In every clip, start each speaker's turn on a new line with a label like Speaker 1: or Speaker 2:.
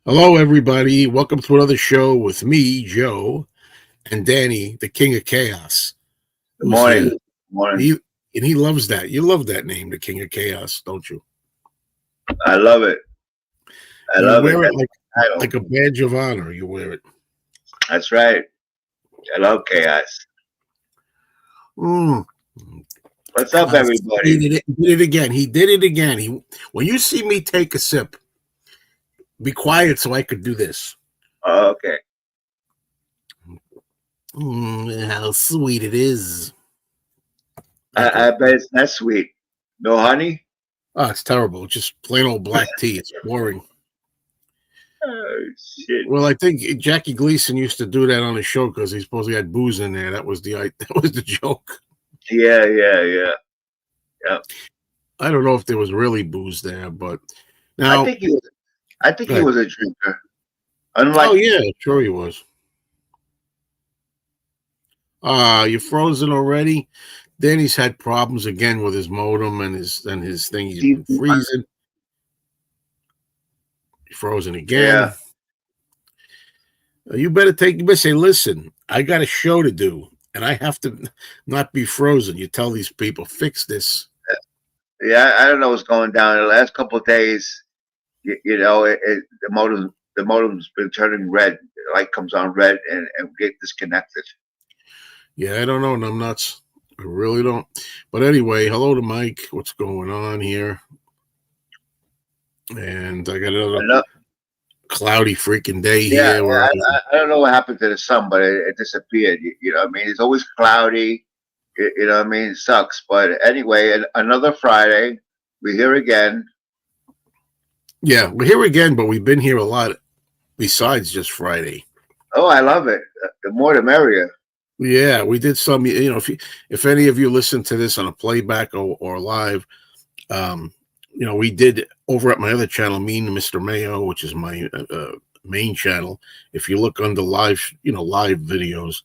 Speaker 1: Hello, everybody. Welcome to another show with me, Joe, and Danny, the King of Chaos,
Speaker 2: Good
Speaker 1: who's here.
Speaker 2: morning. Morning.
Speaker 1: He loves that. You love that name, the King of Chaos, don't you?
Speaker 2: I love it. I
Speaker 1: You
Speaker 2: love it.
Speaker 1: wear it
Speaker 2: That's
Speaker 1: like a badge of honor. You wear it.
Speaker 2: That's right. I love chaos.
Speaker 1: Mm.
Speaker 2: What's up,
Speaker 1: He
Speaker 2: everybody?
Speaker 1: did it again. He did it again. When you see me take a sip, be quiet so I could do this.
Speaker 2: Oh, okay.
Speaker 1: How sweet it is.
Speaker 2: I bet it's not sweet. No honey?
Speaker 1: Oh, it's terrible. It's just plain old black tea. It's boring.
Speaker 2: Oh, shit.
Speaker 1: Well, I think Jackie Gleason used to do that on his show because he supposedly had booze in there. That was the joke.
Speaker 2: Yeah.
Speaker 1: I don't know if there was really booze there, but
Speaker 2: I
Speaker 1: now,
Speaker 2: think he was. I think
Speaker 1: go
Speaker 2: he
Speaker 1: ahead.
Speaker 2: was a drinker.
Speaker 1: Oh
Speaker 2: Unlike
Speaker 1: yeah, sure he was. You're frozen already. Danny's had problems again with his modem and his thing. He's been freezing. Frozen again.
Speaker 2: yeah.
Speaker 1: You better say, listen, I got a show to do, and I have to not be frozen. You tell these people, fix this.
Speaker 2: Yeah, I don't know what's going down. The last couple of days, the modem's been turning red. The light comes on red and get disconnected.
Speaker 1: Yeah, I don't know, numbnuts. I really don't. But anyway, hello to Mike. What's going on here? And I got another cloudy freaking day here.
Speaker 2: I don't know what happened to the sun, but it disappeared. You know what I mean? It's always cloudy. You know what I mean? It sucks. But anyway, another Friday. We're here again.
Speaker 1: Yeah, we're here again, but we've been here a lot besides just Friday.
Speaker 2: Oh, I love it. The more the merrier.
Speaker 1: Yeah, we did some, if any of you listen to this on a playback or live, we did over at my other channel, Mean Mr. Mayo, which is my main channel. If you look under live videos,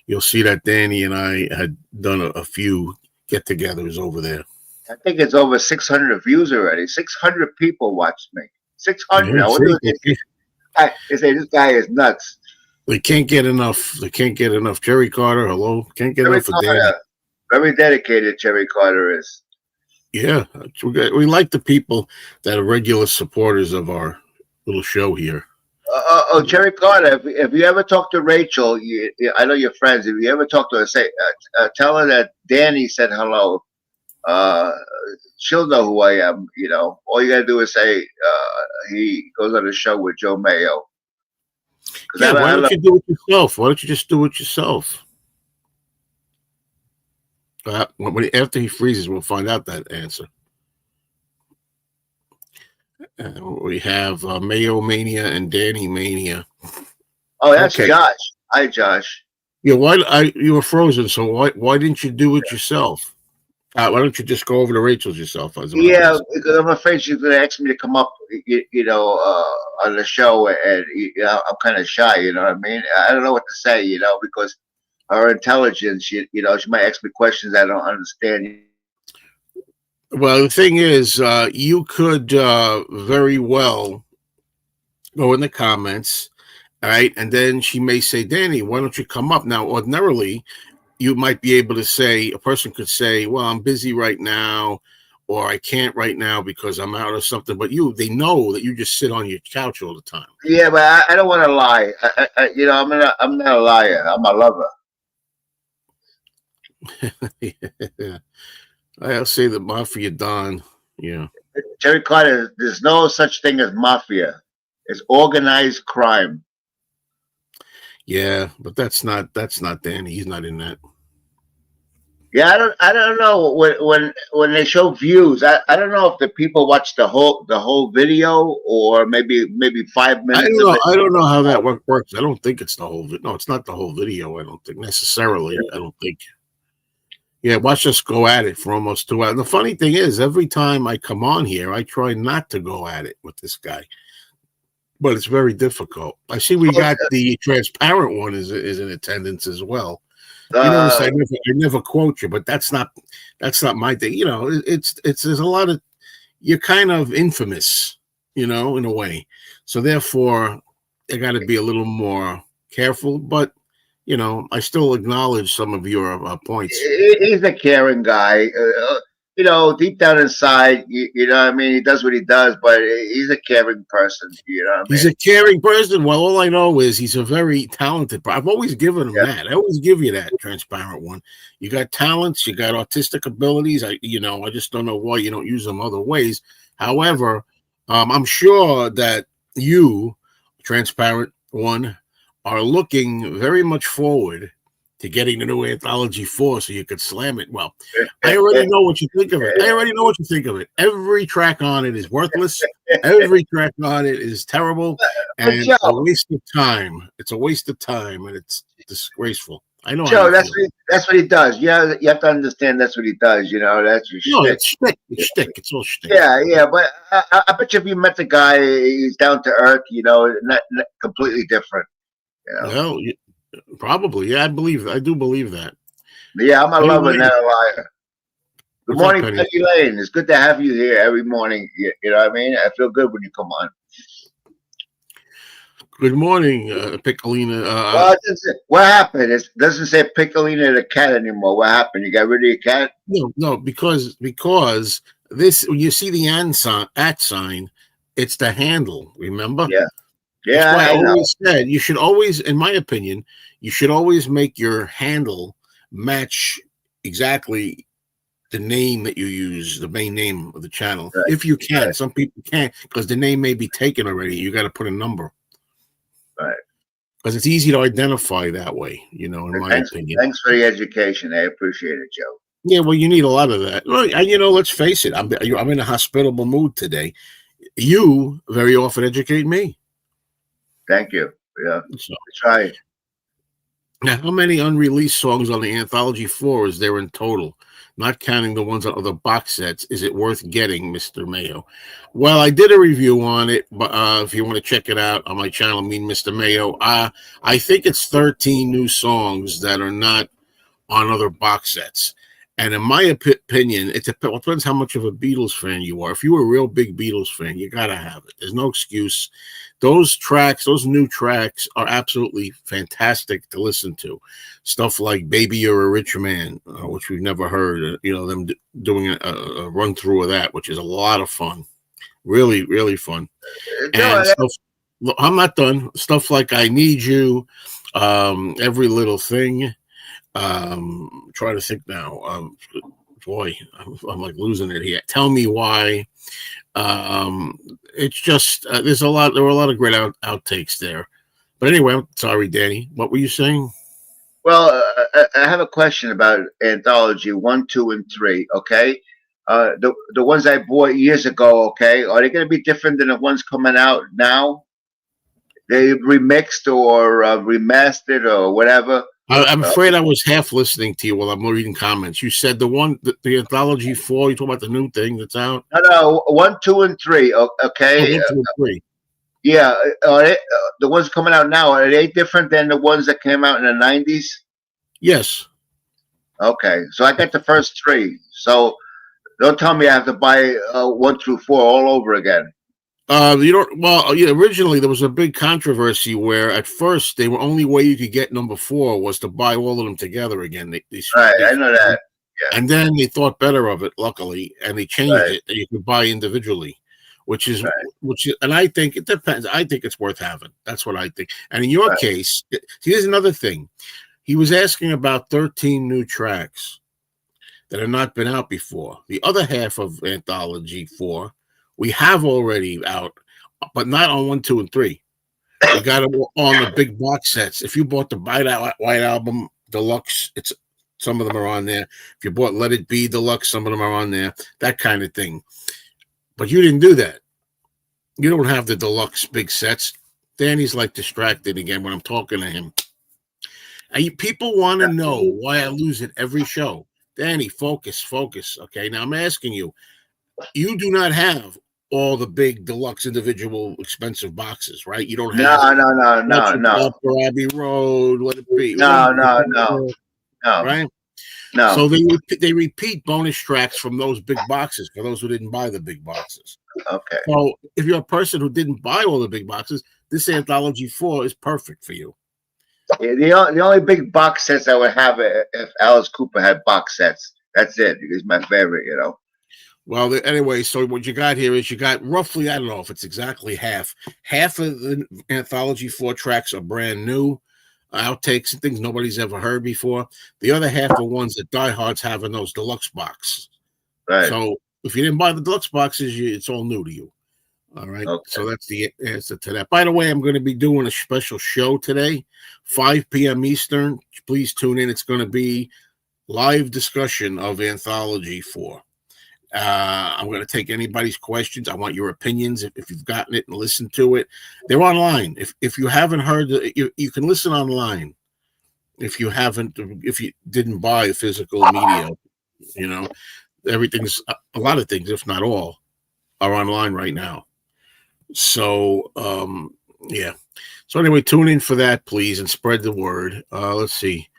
Speaker 1: you'll see that Danny and I had done a few get-togethers over there.
Speaker 2: I think it's over 600 views already. 600 people watched me. 600.
Speaker 1: Yeah,
Speaker 2: they say this guy is nuts.
Speaker 1: They can't get enough. Jerry Carter, hello. Can't get enough of Danny.
Speaker 2: Very dedicated, Jerry Carter is.
Speaker 1: Yeah, we like the people that are regular supporters of our little show here.
Speaker 2: Jerry Carter, if you ever talk to Rachel, I know you're friends. If you ever talk to her, tell her that Danny said hello. She'll know who I am. All you gotta do is say he goes on a show with Joe Mayo.
Speaker 1: Yeah, why don't you do it yourself? Why don't you just do it yourself? After he freezes, we'll find out that answer. We have Mayo Mania and Danny Mania.
Speaker 2: Oh, that's okay. Josh. Hi, Josh.
Speaker 1: Yeah, you were frozen, so why didn't you do it yourself? Why don't you just go over to Rachel's yourself?
Speaker 2: Yeah, because I'm afraid she's going to ask me to come up, on the show, and I'm kind of shy. You know what I mean? I don't know what to say, because her intelligence, she might ask me questions I don't understand.
Speaker 1: Well, the thing is, you could very well go in the comments, all right, and then she may say, Danny, why don't you come up? Now, ordinarily, you might be able to say, a person could say, well, I'm busy right now, or I can't right now because I'm out or something. But they know that you just sit on your couch all the time.
Speaker 2: Yeah, but I don't want to lie. I'm not a liar. I'm a lover.
Speaker 1: Yeah. I'll say the Mafia Don. Yeah.
Speaker 2: Jerry Carter, there's no such thing as mafia. It's organized crime.
Speaker 1: Yeah, but that's not Danny. He's not in that.
Speaker 2: Yeah, I don't know when they show views. I don't know if the people watch the whole video or maybe 5 minutes.
Speaker 1: I don't know how that works. I don't think it's the whole. No, it's not the whole video. I don't think necessarily. I don't think. Yeah, watch us go at it for almost 2 hours. The funny thing is, every time I come on here, I try not to go at it with this guy, but it's very difficult. I see we got the transparent one is in attendance as well. You notice I never quote you, but that's not my thing. There's a lot of, you're kind of infamous in a way. So therefore, I got to be a little more careful. But I still acknowledge some of your points.
Speaker 2: He's a caring guy. Deep down inside, you know what I mean? He does what he does, but he's a caring person. You know what I
Speaker 1: He's
Speaker 2: mean?
Speaker 1: a caring person. Well, all I know is he's a very talented. I've always given him
Speaker 2: Yeah.
Speaker 1: that. I always give you that transparent one. You got talents, you got artistic abilities. I just don't know why you don't use them other ways. However, I'm sure that you, transparent one, are looking very much forward to getting the new Anthology 4 so you could slam it. Well, I already know what you think of it. Every track on it is worthless. Every track on it is terrible and
Speaker 2: Joe,
Speaker 1: a waste of time. It's a waste of time and it's disgraceful. I know how
Speaker 2: Joe,
Speaker 1: you feel.
Speaker 2: that's what he does. Yeah, you have to understand that's what he does. That's your
Speaker 1: No,
Speaker 2: shtick.
Speaker 1: it's shtick. It's shtick. It's all shtick.
Speaker 2: Yeah, but I bet you if you met the guy, he's down to earth. Not completely different.
Speaker 1: Well, probably. Yeah, I do believe that.
Speaker 2: Yeah, I'm a lover, not a liar. Good
Speaker 1: What's up,
Speaker 2: morning,
Speaker 1: Penny?
Speaker 2: Peggy Lane. It's good to have you here every morning. You know what I mean? I feel good when you come on.
Speaker 1: Good morning, Piccolina.
Speaker 2: Well, what happened? It doesn't say Piccolina the cat anymore. What happened? You got rid of your cat?
Speaker 1: No, because this, when you see the at sign, it's the handle. Remember?
Speaker 2: Yeah.
Speaker 1: That's
Speaker 2: Yeah,
Speaker 1: why I
Speaker 2: I know.
Speaker 1: always said you should always, in my opinion, you should always make your handle match exactly the name that you use, the main name of the channel,
Speaker 2: Right.
Speaker 1: if you can.
Speaker 2: Right.
Speaker 1: Some people can't because the name may be taken already. You got to put a number.
Speaker 2: Right.
Speaker 1: Because it's easy to identify that way, in my opinion.
Speaker 2: Thanks for the education. I appreciate it, Joe.
Speaker 1: Yeah, well, you need a lot of that. Well, and let's face it, I'm in a hospitable mood today. You very often educate me.
Speaker 2: Thank you. Yeah,
Speaker 1: So,
Speaker 2: try it.
Speaker 1: now, how many unreleased songs on the Anthology 4 is there in total? Not counting the ones on the box sets. Is it worth getting, Mr. Mayo? Well, I did a review on it, but if you want to check it out on my channel, Mr. Mayo, I think it's 13 new songs that are not on other box sets. And in my opinion, it depends how much of a Beatles fan you are. If you're a real big Beatles fan, you got to have it. There's no excuse. Those new tracks are absolutely fantastic to listen to. Stuff like Baby You're a Rich Man, which we've never heard, them doing a run through of that, which is a lot of fun. Really, really fun. And stuff, I'm not done. Stuff like I Need You, Every Little Thing. Try to think now. Boy, I'm like losing it here. Tell Me Why. It's just there were a lot of great outtakes there. But anyway, I'm sorry, Danny. What were you saying?
Speaker 2: Well, I have a question about Anthology 1, 2, and 3. Okay, the ones I bought years ago. Okay, are they going to be different than the ones coming out now? They remixed or remastered or whatever.
Speaker 1: I'm afraid I was half listening to you while I'm reading comments. You said the Anthology 4. You talk about the new thing that's out.
Speaker 2: No, 1, 2, and 3. Okay.
Speaker 1: 1, 2, and 3.
Speaker 2: Yeah, the ones coming out now, are they different than the ones that came out in the 90s?
Speaker 1: Yes.
Speaker 2: Okay, so I got the first 3. So don't tell me I have to buy 1 through 4 all over again.
Speaker 1: Originally there was a big controversy where at first the only way you could get number 4 was to buy all of them together again.
Speaker 2: I know that. Yeah.
Speaker 1: And then they thought better of it, luckily, and they changed it that you could buy individually, which is, and I think it depends. I think it's worth having. That's what I think. And in your case, here's another thing. He was asking about 13 new tracks that have not been out before. The other half of Anthology 4, we have already out, but not on 1, 2, and 3. We got them on the big box sets. If you bought the White Album Deluxe, some of them are on there. If you bought Let It Be Deluxe, some of them are on there. That kind of thing. But you didn't do that. You don't have the deluxe big sets. Danny's like distracted again when I'm talking to him. People want to know why I lose it every show. Danny, focus. Okay, now I'm asking you. You do not have all the big deluxe individual expensive boxes, right? You don't have
Speaker 2: no.
Speaker 1: Abbey Road, Let It Be.
Speaker 2: No.
Speaker 1: Right?
Speaker 2: No.
Speaker 1: So they repeat bonus tracks from those big boxes for those who didn't buy the big boxes.
Speaker 2: Okay.
Speaker 1: So if you're a person who didn't buy all the big boxes, this Anthology 4 is perfect for you.
Speaker 2: Yeah, the only big box sets I would have if Alice Cooper had box sets. That's it. He's my favorite, you know.
Speaker 1: Well, anyway, so what you got here is you got roughly, I don't know if it's exactly half. Half of the Anthology 4 tracks are brand new, outtakes and things nobody's ever heard before. The other half are ones that diehards have in those deluxe box.
Speaker 2: Right.
Speaker 1: So if you didn't buy the deluxe boxes, it's all new to you. All right.
Speaker 2: Okay.
Speaker 1: So that's the answer to that. By the way, I'm going to be doing a special show today, 5 p.m. Eastern. Please tune in. It's going to be live discussion of Anthology 4. I'm going to take anybody's questions. I want your opinions if you've gotten it and listened to it. They're online. If you haven't heard, you can listen online. If you didn't buy physical media, you know, everything's a lot of things, if not all, are online right now. So, yeah. So anyway, tune in for that, please, and spread the word. Let's see.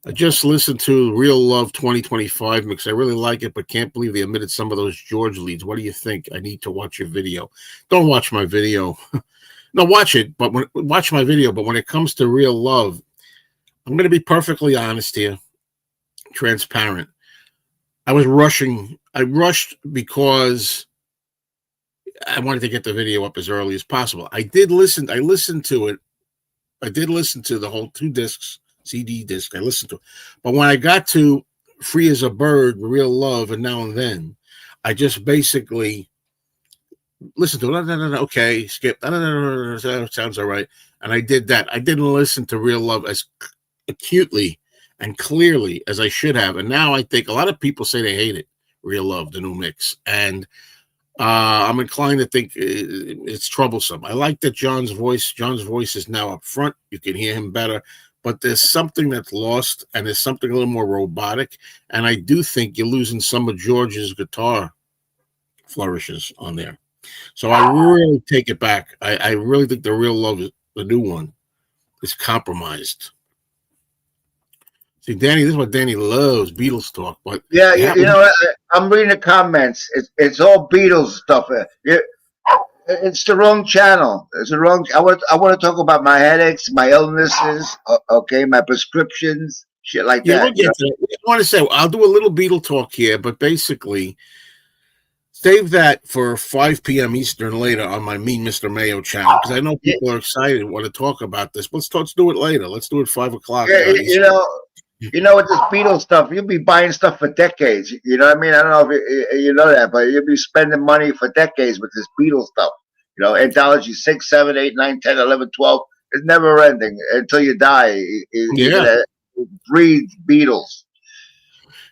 Speaker 1: I just listened to Real Love 2025 mix. I really like it, but can't believe they omitted some of those George leads. What do you think? I need to watch your video. Don't watch my video. No, watch it, but watch my video. But when it comes to Real Love, I'm going to be perfectly honest here, transparent. I was rushing. I rushed because I wanted to get the video up as early as possible. I did listen. I listened to it. I did listen to the whole 2 discs, CD disc. I listened to it. But when I got to Free as a Bird, Real Love, and Now and Then, I just basically listened to it. Okay, skip. Sounds all right. And I did that. I didn't listen to Real Love as acutely and clearly as I should have. And now I think a lot of people say they hate it, Real Love, the new mix. And I'm inclined to think it's troublesome. I like that John's voice is now up front. You can hear him better, but there's something that's lost, and there's something a little more robotic. And I do think you're losing some of George's guitar flourishes on there. So I really take it back. I really think the Real Love, the new one, is compromised. See, Danny, this is what Danny loves, Beatles talk. But
Speaker 2: yeah, you know, I'm reading the comments. It's all Beatles stuff. It's the wrong channel. It's the wrong. I want to talk about my headaches, my illnesses. Okay, my prescriptions, shit like that.
Speaker 1: We'll get to it. I want to say I'll do a little Beatle talk here, but basically, save that for 5 p.m. Eastern later on my Mean Mr. Mayo channel because I know people are excited and want to talk about this. Let's do it later. Let's do it 5 o'clock.
Speaker 2: Yeah, you know, with this Beatles stuff, you'll be buying stuff for decades. You know what I mean? I don't know if you know that, but you'll be spending money for decades with this Beatles stuff. You know, Anthology 6, 7, 8, 9, 10, 11, 12. It's never ending until you die. You're gonna breathe Beatles.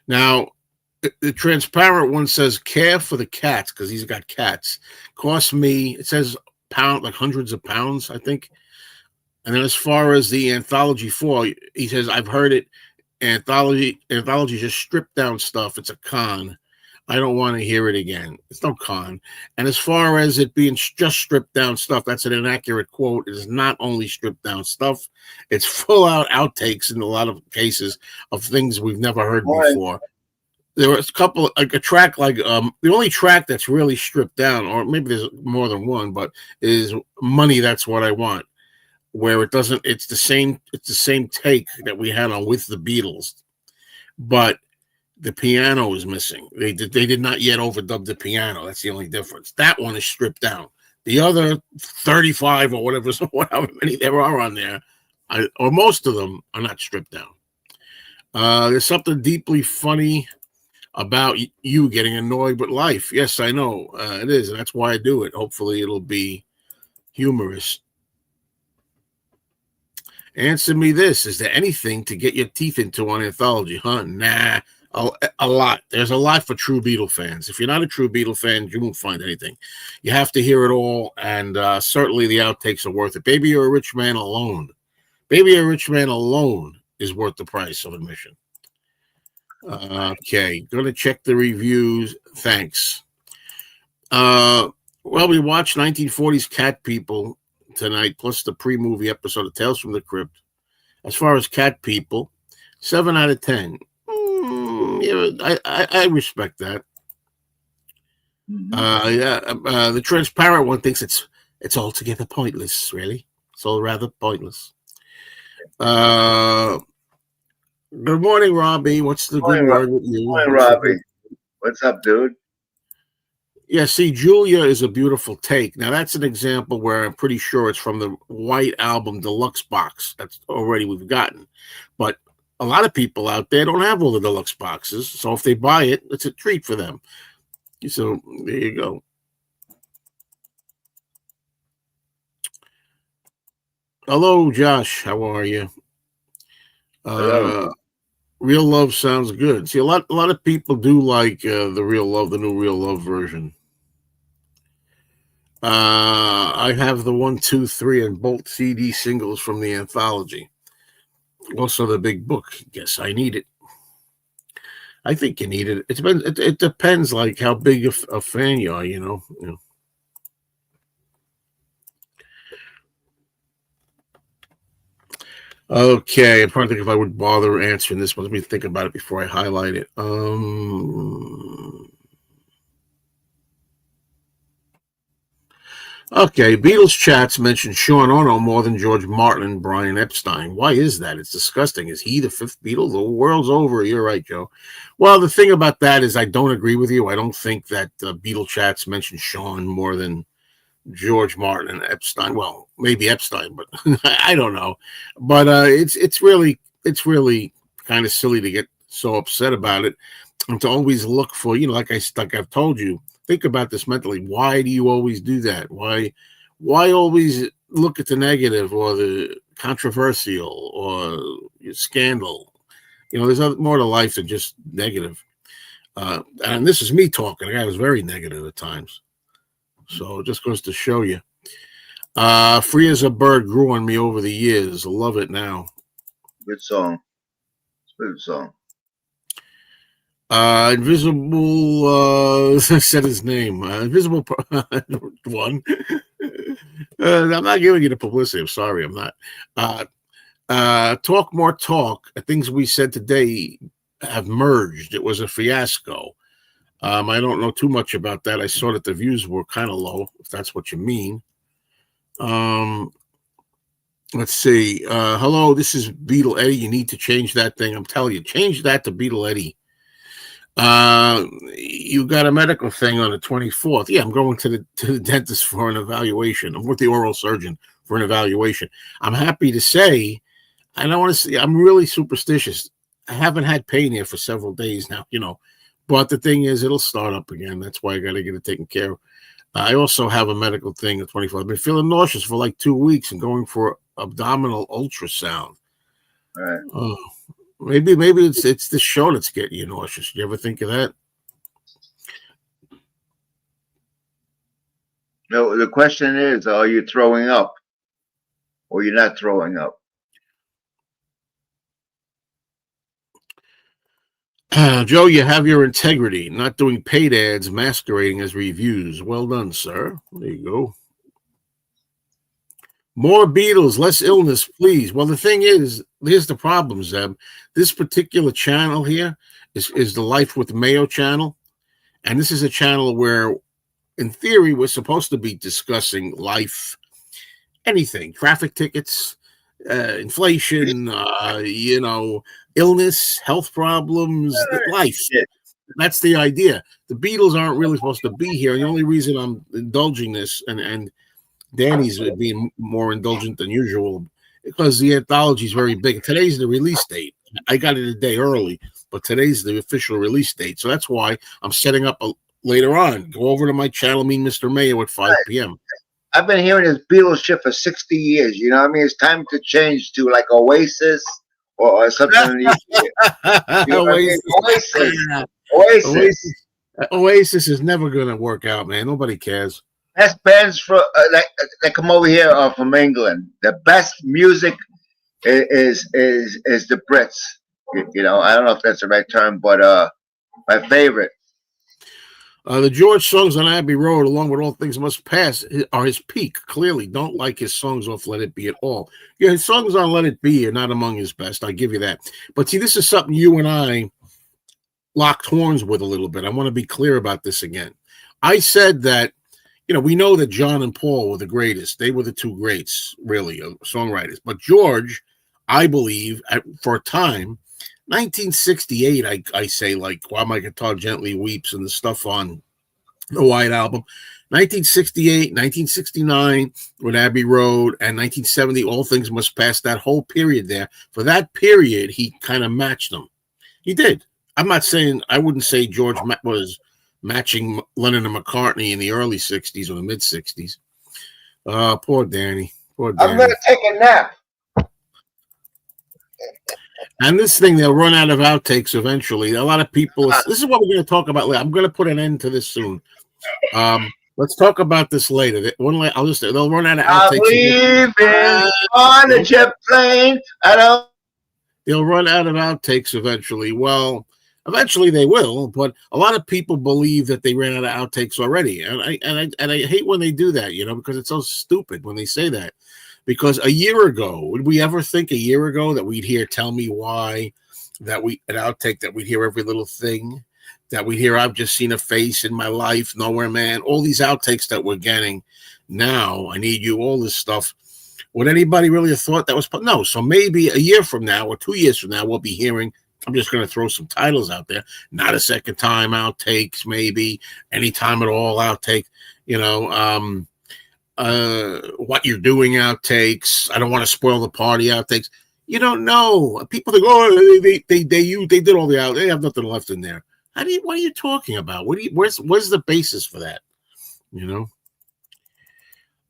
Speaker 1: Now, the transparent one says care for the cats because he's got cats. Cost me, it says pound, like hundreds of pounds, I think. And then as far as the Anthology 4, he says, I've heard it. Anthology just stripped down stuff. It's a con. I don't want to hear it again. It's no con. And as far as it being just stripped down stuff, that's an inaccurate quote. It is not only stripped down stuff. It's full out outtakes in a lot of cases of things we've never heard before. There was a couple, like a track, like the only track that's really stripped down, or maybe there's more than one, but is Money, That's What I Want, where it's the same take that we had on With the Beatles, but the piano is missing. They did not yet overdub the piano. That's the only difference. That one is stripped down. The other 35 or whatever, so however many there are on there, or most of them are not stripped down. There's something deeply funny about you getting annoyed with life. Yes, I know it is, and that's why I do it. Hopefully, it'll be humorous. Answer me this. Is there anything to get your teeth into on Anthology? Huh? Nah. A lot. There's a lot for true Beatle fans. If you're not a true Beatle fan, you won't find anything. You have to hear it all, and certainly the outtakes are worth it. Baby, You're a Rich Man alone. Baby, You're a Rich Man alone is worth the price of admission. Okay. Going to check the reviews. Thanks. Well, we watched 1940s Cat People tonight, plus the pre-movie episode of Tales from the Crypt. As far as Cat People, 7 out of 10. Yeah, I respect that. The transparent one thinks it's altogether pointless. Really, it's all rather pointless. Good morning, Robbie. What's the good word with you?
Speaker 2: Morning, Robbie. What's up, dude?
Speaker 1: Yeah, see, Julia is a beautiful take. Now, that's an example where I'm pretty sure it's from the White Album Deluxe box. That's already we've gotten. But a lot of people out there don't have all the deluxe boxes. So if they buy it, it's a treat for them. So there you go. Hello, Josh. How are you?
Speaker 2: Hello.
Speaker 1: Real Love sounds good. See, a lot of people do like the Real Love, the new Real Love version. I have the 1, 2, 3 and both CD singles from the anthology. Also, the big book. Guess I need it. I think you need it. It depends, like how big a fan you are. You know. Okay, I'm trying to think if I would bother answering this one. Let me think about it before I highlight it. Okay, Beatles chats mentioned Sean Ono more than George Martin and Brian Epstein. Why is that? It's disgusting. Is he the fifth Beatle? The world's over. You're right, Joe. Well, the thing about that is I don't agree with you. I don't think that Beatle chats mentioned Sean more than George Martin and Epstein. Well, maybe Epstein, but I don't know. But it's really kind of silly to get so upset about it and to always look for, like I've told you. Think about this mentally. Why do you always do that? Why always look at the negative or the controversial or scandal? There's more to life than just negative. And this is me talking. I was very negative at times. So it just goes to show you. Free as a Bird grew on me over the years. I love it now.
Speaker 2: Good song. Good song.
Speaker 1: Invisible said his name. Invisible one. I'm not giving you the publicity. I'm sorry, I'm not. Talk more talk. Things we said today have merged. It was a fiasco. I don't know too much about that. I saw that the views were kind of low, if that's what you mean. Let's see. Hello, this is Beetle Eddie. You need to change that thing. I'm telling you, change that to Beetle Eddie. You got a medical thing on the 24th. Yeah, I'm going to the dentist for an evaluation. I'm with the oral surgeon for an evaluation. I'm happy to say, I don't want to see, I'm really superstitious. I haven't had pain here for several days now, but the thing is, it'll start up again. That's why I got to get it taken care of. I also have a medical thing at 24th. I've been feeling nauseous for like 2 weeks and going for abdominal ultrasound.
Speaker 2: All right.
Speaker 1: Oh. Maybe it's the show that's getting you nauseous. You ever think of that?
Speaker 2: No, the question is, are you throwing up or you're not throwing up?
Speaker 1: Joe, you have your integrity, not doing paid ads masquerading as reviews. Well done, sir. There you go. More Beatles, less illness, please. Well, the thing is, here's the problem, Zeb. This particular channel here is the Life with Mayo channel. And this is a channel where, in theory, we're supposed to be discussing life, anything, traffic tickets, inflation, illness, health problems, life. That's the idea. The Beatles aren't really supposed to be here. And the only reason I'm indulging this and Danny's being more indulgent than usual because the anthology is very big. Today's the release date. I got it a day early, but today's the official release date. So that's why I'm setting up later on. Go over to my channel, Mr. Mayo, at 5 p.m.
Speaker 2: I've been hearing this Beatles shit for 60 years. You know what I mean? It's time to change to like Oasis or something.
Speaker 1: Oasis is never going to work out, man. Nobody cares.
Speaker 2: Best bands for that come over here are from England. The best music is the Brits. I don't know if that's the right term, but my favorite.
Speaker 1: The George songs on Abbey Road, along with All Things Must Pass, are his peak. Clearly, don't like his songs off Let It Be at all. Yeah, his songs on Let It Be are not among his best. I give you that. But see, this is something you and I locked horns with a little bit. I want to be clear about this again. I said that, we know that John and Paul were the greatest. They were the two greats, really, songwriters. But George, I believe, for a time, 1968, I say, like, While My Guitar Gently Weeps and the stuff on the White Album. 1968, 1969 with Abbey Road, and 1970, All Things Must Pass. That whole period there. For that period, he kind of matched them. He did. I'm not saying, I wouldn't say George was matching Lennon and McCartney in the early 60s or the mid 60s. Poor Danny. Poor Danny.
Speaker 2: I'm going to take a nap.
Speaker 1: And this thing, they'll run out of outtakes eventually. A lot of people, this is what we're going to talk about later. I'm going to put an end to this soon. Let's talk about this later. They'll run out of outtakes.
Speaker 2: I'm leaving on a jet plane.
Speaker 1: They'll run out of outtakes eventually. Well, eventually they will, but a lot of people believe that they ran out of outtakes already. And I hate when they do that, because it's so stupid when they say that. Because a year ago, would we ever think a year ago that we'd hear Tell Me Why, an outtake, that we'd hear Every Little Thing, that we'd hear I've Just Seen a Face in My Life, Nowhere Man, all these outtakes that we're getting now, I Need You, all this stuff. Would anybody really have thought that was? No. So maybe a year from now or 2 years from now, we'll be hearing, I'm just going to throw some titles out there, Not a Second Time outtakes, maybe Anytime at All outtake, What You're Doing outtakes, I Don't Want to Spoil the Party outtakes. You don't know. People think, oh, they did all the out. They have nothing left in there. What are you talking about? Where's the basis for that?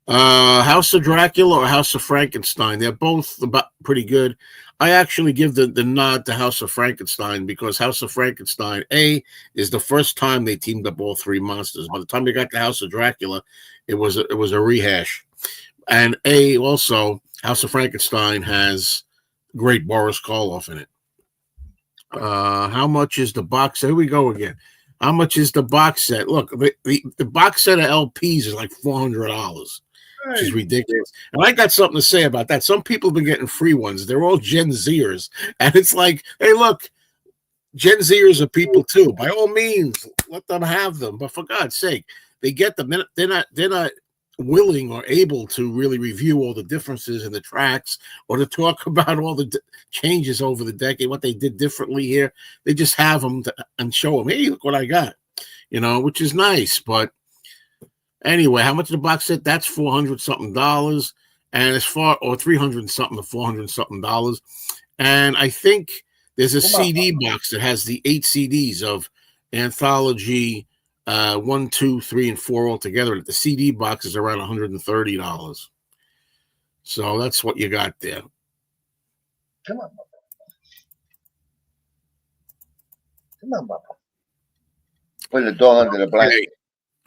Speaker 1: House of Dracula or House of Frankenstein? They're both about pretty good. I actually give the nod to House of Frankenstein because House of Frankenstein, is the first time they teamed up all three monsters. By the time they got to House of Dracula, it was a rehash. And also, House of Frankenstein has great Boris Karloff in it. How much is the box set? Here we go again. How much is the box set? Look, the box set of LPs is like $400. Which is ridiculous. And I got something to say about that. Some people have been getting free ones. They're all Gen Zers. And it's like, hey, look, Gen Zers are people too. By all means, let them have them. But for God's sake, they get them. They're not willing or able to really review all the differences in the tracks or to talk about all the changes over the decade, what they did differently here. They just have them and show them, hey, look what I got, which is nice. But anyway, how much of the box set? That's $400 something, and or $300 something to $400 something. And I think there's a CD box that has the 8 CDs of Anthology 1, 2, 3, and 4 all together. The CD box is around $130. So that's what you got there.
Speaker 2: Come on, Papa. Put the dog under the blanket.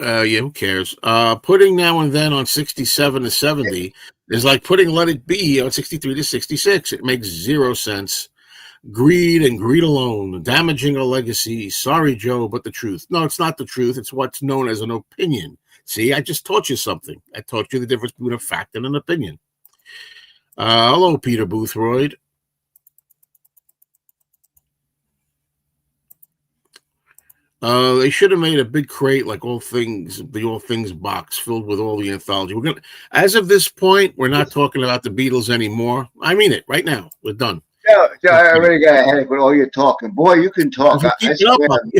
Speaker 1: Yeah, who cares? Putting Now and Then on 67 to 70 is like putting Let It Be on 63 to 66. It makes zero sense. Greed and greed alone, damaging a legacy. Sorry, Joe, but the truth. No, it's not the truth. It's what's known as an opinion. See, I just taught you something. I taught you the difference between a fact and an opinion. Hello, Peter Boothroyd. They should have made a big crate like the All Things box filled with all the anthology. As of this point, we're not talking about the Beatles anymore. I mean it right now. We're done.
Speaker 2: Yeah, I already got a headache with all your talking. Boy, you can talk.
Speaker 1: If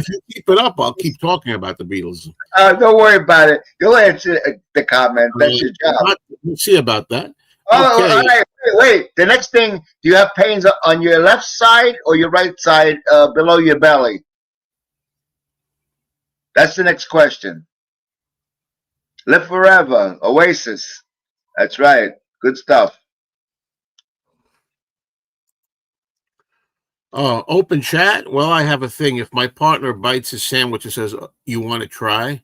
Speaker 1: you keep it up, I'll keep talking about the Beatles.
Speaker 2: Don't worry about it. You'll answer the comment. That's your job.
Speaker 1: We'll see about that.
Speaker 2: Oh, okay. All right. Wait. The next thing, do you have pains on your left side or your right side below your belly? That's the next question. Live Forever, Oasis. That's right. Good stuff.
Speaker 1: Open chat. Well, I have a thing. If my partner bites his sandwich and says, "You want to try?"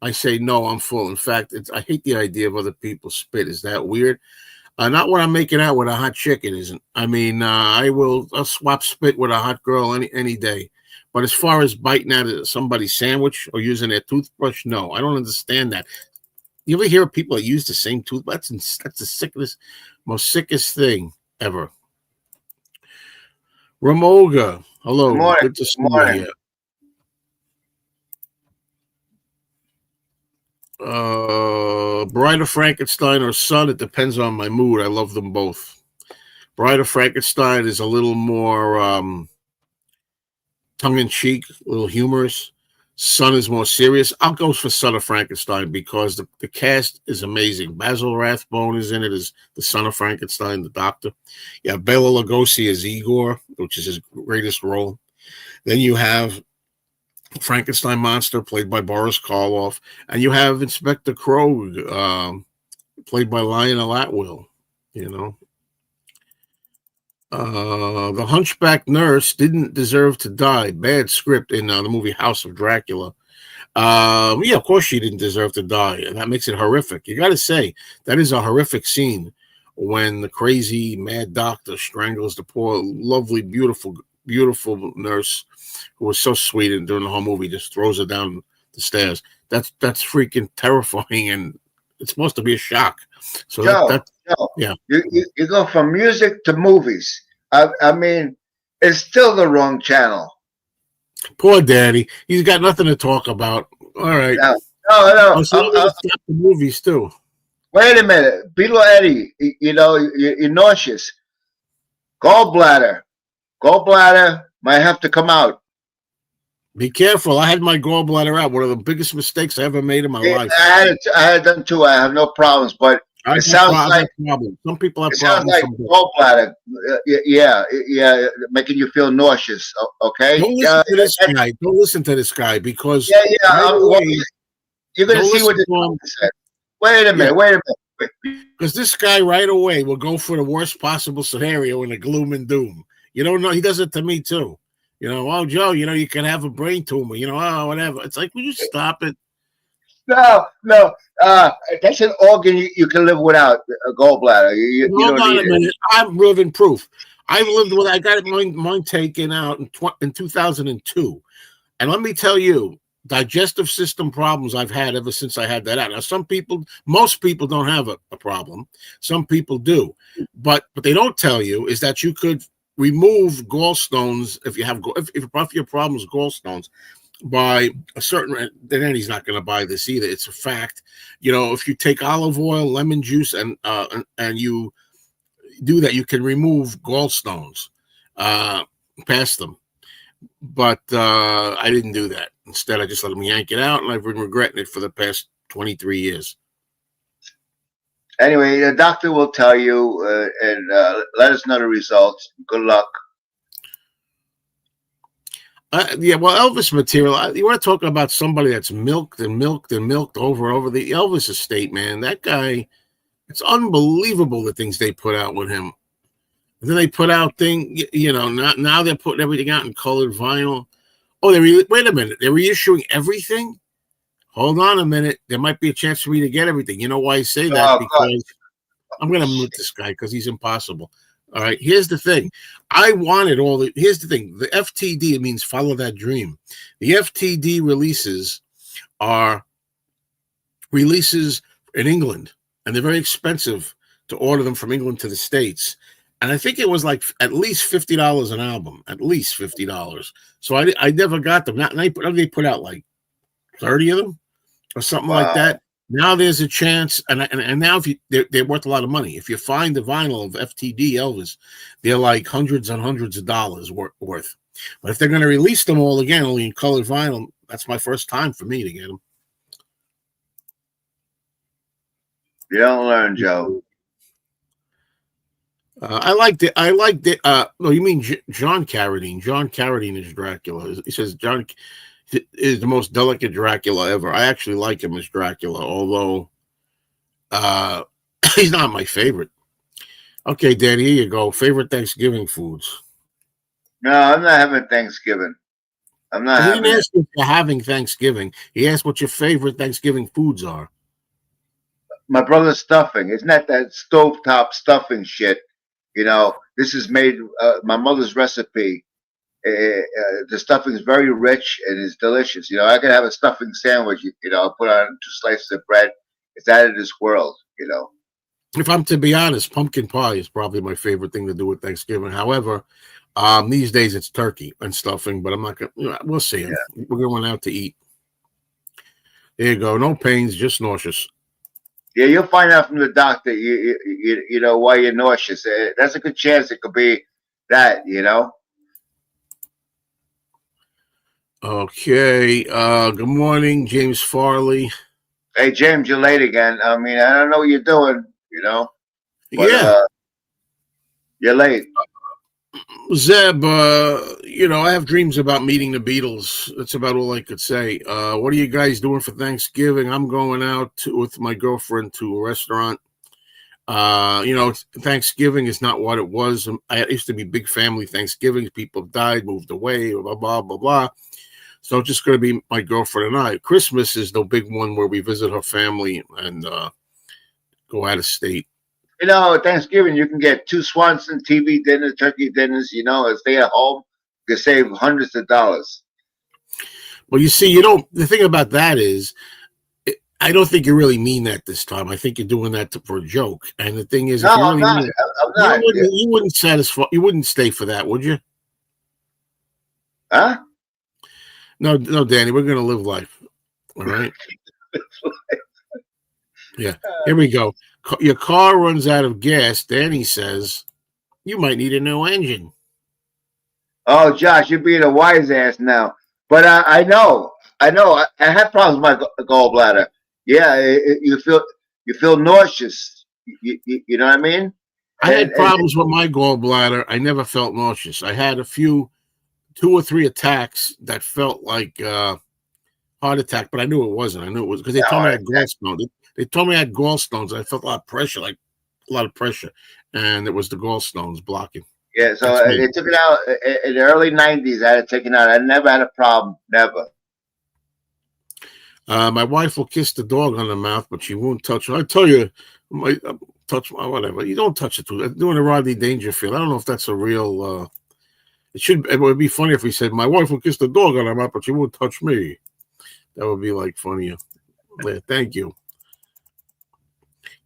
Speaker 1: I say, "No, I'm full." In fact, I hate the idea of other people's spit. Is that weird? Not when I'm making out with a hot chick. It isn't. I mean, I'll swap spit with a hot girl any day. But as far as biting out of somebody's sandwich or using their toothbrush, no, I don't understand that. You ever hear of people that use the same toothbrush? That's the most sickest thing ever. Ramoga, hello.
Speaker 2: Good morning.
Speaker 1: Good to see you here. Bride of Frankenstein or Son. It depends on my mood. I love them both. Bride of Frankenstein is a little more tongue-in-cheek, a little humorous. Son is more serious. I'll go for Son of Frankenstein because the cast is amazing. Basil Rathbone is in it as the son of Frankenstein, the doctor. Yeah, Bela Lugosi as Igor, which is his greatest role. Then you have Frankenstein monster, played by Boris Karloff, and you have Inspector Krogh, played by Lionel Atwill. You know, the Hunchback Nurse didn't deserve to die. Bad script in the movie House of Dracula. Yeah, of course she didn't deserve to die, and that makes it horrific. You got to say that is a horrific scene when the crazy mad doctor strangles the poor, lovely, beautiful nurse who was so sweet, and during the whole movie just throws her down the stairs. That's freaking terrifying, and it's supposed to be a shock. So
Speaker 2: Joe,
Speaker 1: yeah.
Speaker 2: You go from music to movies. I mean, it's still the wrong channel.
Speaker 1: Poor Daddy. He's got nothing to talk about. All right.
Speaker 2: No.
Speaker 1: So the movies too.
Speaker 2: Wait a minute. Beetle Eddie, you're nauseous. Gallbladder might have to come out.
Speaker 1: Be careful. I had my gallbladder out. One of the biggest mistakes I ever made in my life.
Speaker 2: I had done too. I have no problems, but it sounds like
Speaker 1: problems. Some people have
Speaker 2: problems.
Speaker 1: It
Speaker 2: sounds like gallbladder. Yeah, making you feel nauseous. Okay.
Speaker 1: Don't listen to this guy. Don't listen to this guy because
Speaker 2: you're going to see what this said. Wait a minute.
Speaker 1: Because this guy right away will go for the worst possible scenario in a gloom and doom. You don't know. He does it to me too. Oh, Joe, you can have a brain tumor. Whatever. It's like, will you stop it?
Speaker 2: No. That's an organ you can live without, a gallbladder.
Speaker 1: Hold on a minute. I'm living proof. I've lived with. I got mine taken out in 2002, and let me tell you, digestive system problems I've had ever since I had that out. Now, most people don't have a problem. Some people do, but what they don't tell you is that you could remove gallstones if your problem is gallstones by a certain. Then he's not going to buy this either. It's a fact. If you take olive oil, lemon juice, and you do that, you can remove gallstones past them. But I didn't do that. Instead, I just let them yank it out, and I've been regretting it for the past 23 years.
Speaker 2: Anyway, the doctor will tell you and let us know the results. Good luck.
Speaker 1: Yeah, well, Elvis material. You want to talk about somebody that's milked and milked and milked over and over. The Elvis estate, man. That guy, it's unbelievable the things they put out with him. And then they put out now they're putting everything out in colored vinyl. Oh, wait a minute. They're reissuing everything? Hold on a minute. There might be a chance for me to get everything. You know why I say that? Because I'm going to mute this guy because he's impossible. All right. Here's the thing. Here's the thing. The FTD, it means follow that dream. The FTD releases are releases in England, and they're very expensive to order them from England to the States. And I think it was like at least $50 an album, at least $50. So I never got them. They put out like 30 of them or something like that. Now there's a chance, and now they're worth a lot of money. If you find the vinyl of FTD Elvis, they're like hundreds and hundreds of dollars worth. But if they're going to release them all again, only in colored vinyl, that's my first time for me to get them.
Speaker 2: You don't learn, Joe.
Speaker 1: I liked it. No, you mean John Carradine? John Carradine is Dracula. He says John is the most delicate Dracula ever. I actually like him as Dracula, although he's not my favorite. Okay, Daddy, here you go. Favorite Thanksgiving foods?
Speaker 2: No, I'm not having Thanksgiving. I'm not.
Speaker 1: He didn't ask if you're having Thanksgiving. He asked what your favorite Thanksgiving foods are.
Speaker 2: My brother's stuffing. Isn't that stovetop stuffing shit? This is made my mother's recipe. The stuffing is very rich and is delicious. I could have a stuffing sandwich. I'll put on 2 slices of bread. It's out of this world.
Speaker 1: If I'm to be honest, pumpkin pie is probably my favorite thing to do with Thanksgiving. However, these days it's turkey and stuffing, but I'm not gonna. We'll see. Yeah. We're going out to eat. There you go. No pains, just nauseous.
Speaker 2: Yeah, you'll find out from the doctor. You know why you're nauseous. That's a good chance it could be that. You know.
Speaker 1: Okay. Good morning, James Farley.
Speaker 2: Hey James, you're late again. I mean, I don't know what you're doing. You know, but
Speaker 1: Yeah.
Speaker 2: you're late.
Speaker 1: Zeb, I have dreams about meeting the Beatles. That's about all I could say. What are you guys doing for Thanksgiving? I'm going out with my girlfriend to a restaurant. Thanksgiving is not what it was. I used to be big family Thanksgivings. People died, moved away, blah, blah, blah, blah. So it's just going to be my girlfriend and I. Christmas is the big one where we visit her family and go out of state.
Speaker 2: You know, Thanksgiving you can get 2 Swanson TV dinners, turkey dinners. You know, and stay at home. You can save hundreds of dollars.
Speaker 1: Well, you see, the thing about that is, I don't think you really mean that this time. I think you're doing that for a joke. And the thing is,
Speaker 2: No,
Speaker 1: if you really
Speaker 2: I'm not.
Speaker 1: mean it,
Speaker 2: I'm not.
Speaker 1: you wouldn't satisfy. You wouldn't stay for that, would you?
Speaker 2: Huh?
Speaker 1: No, Danny. We're gonna live life. All right. Yeah. Here we go. Your car runs out of gas. Danny says you might need a new engine.
Speaker 2: Oh, Josh, you're being a wise ass now. But I know. I have problems with my gallbladder. Yeah, you feel nauseous. You know what I mean?
Speaker 1: I had problems with my gallbladder. I never felt nauseous. I had 2 or 3 attacks that felt like heart attack, but I knew it wasn't. I knew it was because they told me I had gallstones. They told me I had gallstones. I felt a lot of pressure, and it was the gallstones blocking.
Speaker 2: Yeah, so they took it out in the early 90s. I had it taken out. I never had a problem. Never.
Speaker 1: My wife will kiss the dog on the mouth, but she won't touch her. I tell you, whatever. You don't touch it. Doing a Rodney Dangerfield. I don't know if that's a real. It would be funny if we said, my wife will kiss the dog on her mouth, but she won't touch me. That would be like funnier. Yeah, thank you.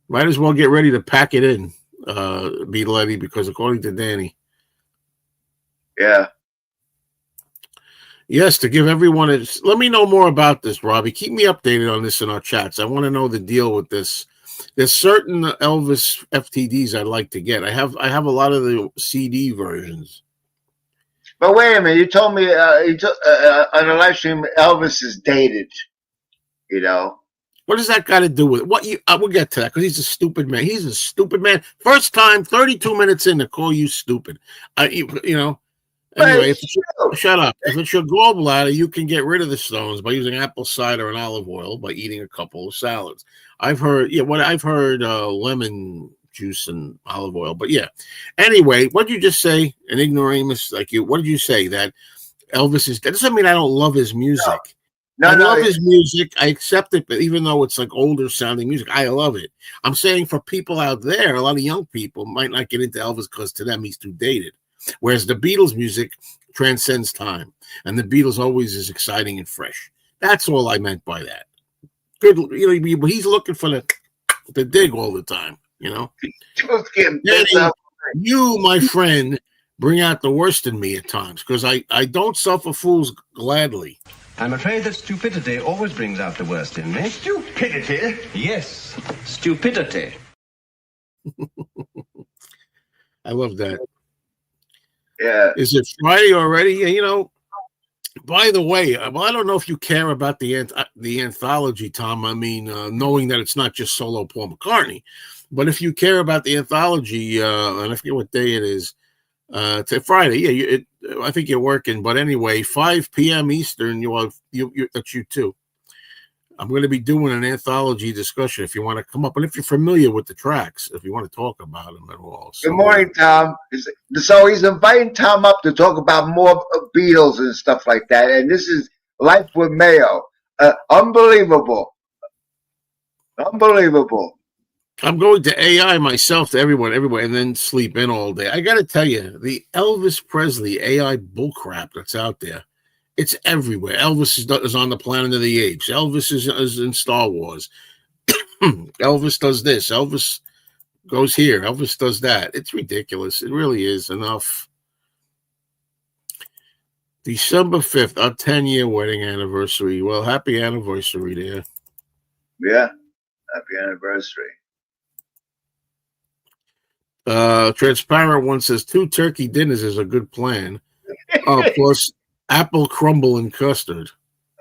Speaker 1: Might as well get ready to pack it in, Beetle Eddie, because according to Danny.
Speaker 2: Yeah.
Speaker 1: Yes, to give everyone let me know more about this, Robbie. Keep me updated on this in our chats. I want to know the deal with this. There's certain Elvis FTDs I'd like to get. I have a lot of the CD versions.
Speaker 2: But wait a minute, you told me on the live stream Elvis is dated. You know.
Speaker 1: What does that got to do with it? We'll get to that because he's a stupid man. He's a stupid man. First time, 32 minutes in to call you stupid. Anyway, shut up. If it's your gallbladder, you can get rid of the stones by using apple cider and olive oil by eating a couple of salads. I've heard lemon juice and olive oil, but yeah. Anyway, what did you just say? An ignoramus like you. What did you say? That Elvis is dead? That doesn't mean I don't love his music. I love his music. I accept it, but even though it's like older sounding music, I love it. I'm saying for people out there, a lot of young people might not get into Elvis because to them he's too dated. Whereas the Beatles music transcends time, and the Beatles always is exciting and fresh. That's all I meant by that. Good, he's looking for the dig all the time. Danny, you, my friend, bring out the worst in me at times because I don't suffer fools gladly.
Speaker 3: I'm afraid that stupidity always brings out the worst in me.
Speaker 4: Stupidity?
Speaker 3: Yes, stupidity.
Speaker 1: I love that.
Speaker 2: Yeah.
Speaker 1: Is it Friday already? By the way, I don't know if you care about the anthology, Tom. I mean, knowing that it's not just solo Paul McCartney, but if you care about the anthology, and I forget what day it is, to Friday. Yeah, I think you're working, but anyway, 5 p.m. Eastern. That's you too. I'm going to be doing an anthology discussion if you want to come up, and if you're familiar with the tracks, if you want to talk about them at all.
Speaker 2: Good morning, Tom. So he's inviting Tom up to talk about more Beatles and stuff like that, and this is Life with Mayo. Unbelievable.
Speaker 1: I'm going to AI myself to everyone, and then sleep in all day. I got to tell you, the Elvis Presley AI bullcrap that's out there, it's everywhere. Elvis is on the Planet of the Apes. Elvis is in Star Wars. Elvis does this. Elvis goes here. Elvis does that. It's ridiculous. It really is. Enough. December 5th, our 10-year wedding anniversary. Well, happy anniversary there.
Speaker 2: Yeah. Happy anniversary.
Speaker 1: Transparent one says 2 turkey dinners is a good plan. Plus apple crumble and custard.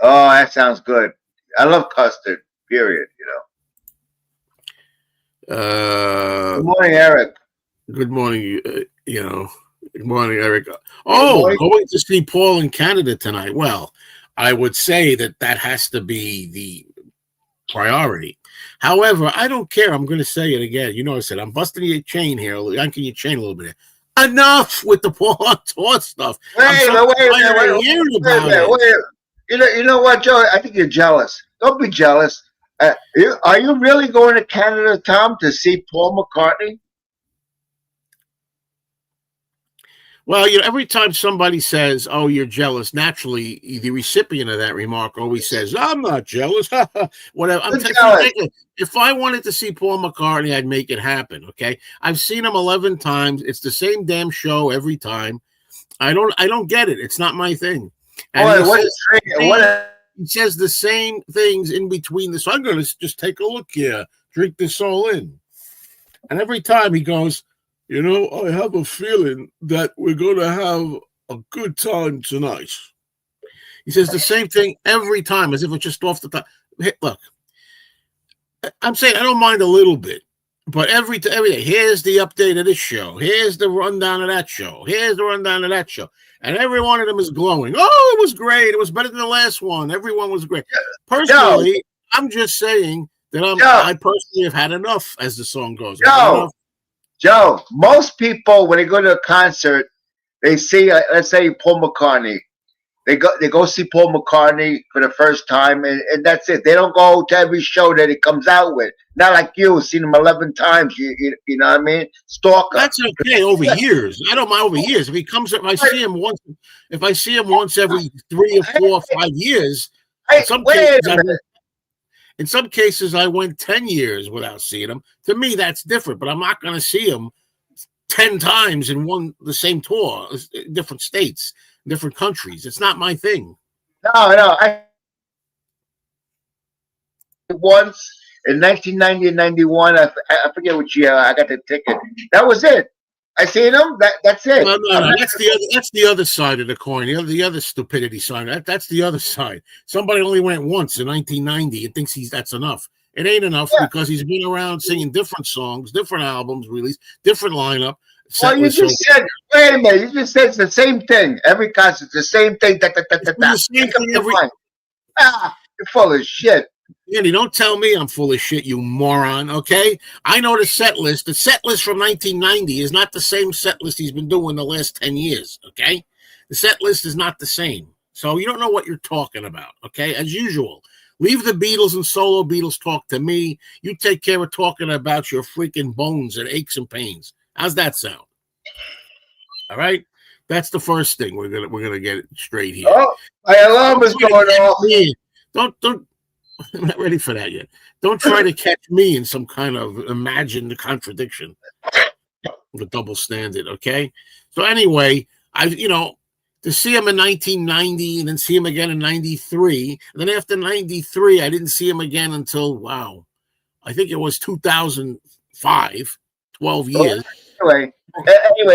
Speaker 2: Oh, that sounds good. I love custard. Period. Good morning, Eric.
Speaker 1: Good morning. Good morning, Eric. Oh, going to see Paul in Canada tonight. Well, I would say that has to be the priority. However, I don't care. I'm going to say it again. I said I'm busting your chain here, yanking your chain a little bit. Enough with the Paul on tour stuff.
Speaker 2: Wait. You know what, Joe? I think you're jealous. Don't be jealous. Are you really going to Canada, Tom, to see Paul McCartney?
Speaker 1: Well, every time somebody says, "Oh, you're jealous," naturally, the recipient of that remark always says, "I'm not jealous." Whatever. I'm jealous. If I wanted to see Paul McCartney, I'd make it happen. Okay, I've seen him 11 times. It's the same damn show every time. I don't get it. It's not my thing. And he says the same things in between. So I'm going to just take a look here, drink this all in, and every time he goes, I have a feeling that we're going to have a good time tonight. He says the same thing every time, as if it's just off the top. Hey, look, I'm saying I don't mind a little bit, but every day, here's the update of this show. Here's the rundown of that show. Here's the rundown of that show. And every one of them is glowing. Oh, it was great. It was better than the last one. Everyone was great. Personally, I'm just saying that I personally have had enough, as the song goes.
Speaker 2: Joe, most people, when they go to a concert, they see, let's say, Paul McCartney. They go see Paul McCartney for the first time, and that's it. They don't go to every show that he comes out with. Not like you, seen him 11 times. You know what I mean? Stalker.
Speaker 1: That's okay over years. I don't mind over years. If he comes, if I see him once every 3 or 4 or 5 years, in some cases, I went 10 years without seeing him. To me, that's different, but I'm not going to see him 10 times in the same tour, different states, different countries. It's not my thing.
Speaker 2: No. I once in 1990 and 91, I forget which year I got the ticket. That was it. I seen him. That's it.
Speaker 1: No. That's the other side of the coin. The other stupidity side. That's the other side. Somebody only went once in 1990 and thinks that's enough. It ain't enough because he's been around singing different songs, different albums released, different lineup.
Speaker 2: Well, you just said, wait a minute. You just said it's the same thing. Every concert, the same thing.
Speaker 1: The same thing
Speaker 2: you're full of shit.
Speaker 1: Andy, don't tell me I'm full of shit, you moron, okay? I know the set list. The set list from 1990 is not the same set list he's been doing the last 10 years, okay? The set list is not the same. So you don't know what you're talking about, okay? As usual, leave the Beatles and solo Beatles talk to me. You take care of talking about your freaking bones and aches and pains. How's that sound? All right? That's the first thing we're gonna get it straight here.
Speaker 2: Oh, my alarm is going off.
Speaker 1: Don't I'm not ready for that yet. Don't try to catch me in some kind of imagined contradiction, the double standard. Okay. So anyway, to see him in 1990 and then see him again in 93. And then after 93, I didn't see him again until, I think it was 2005, 12 years.
Speaker 2: Anyway,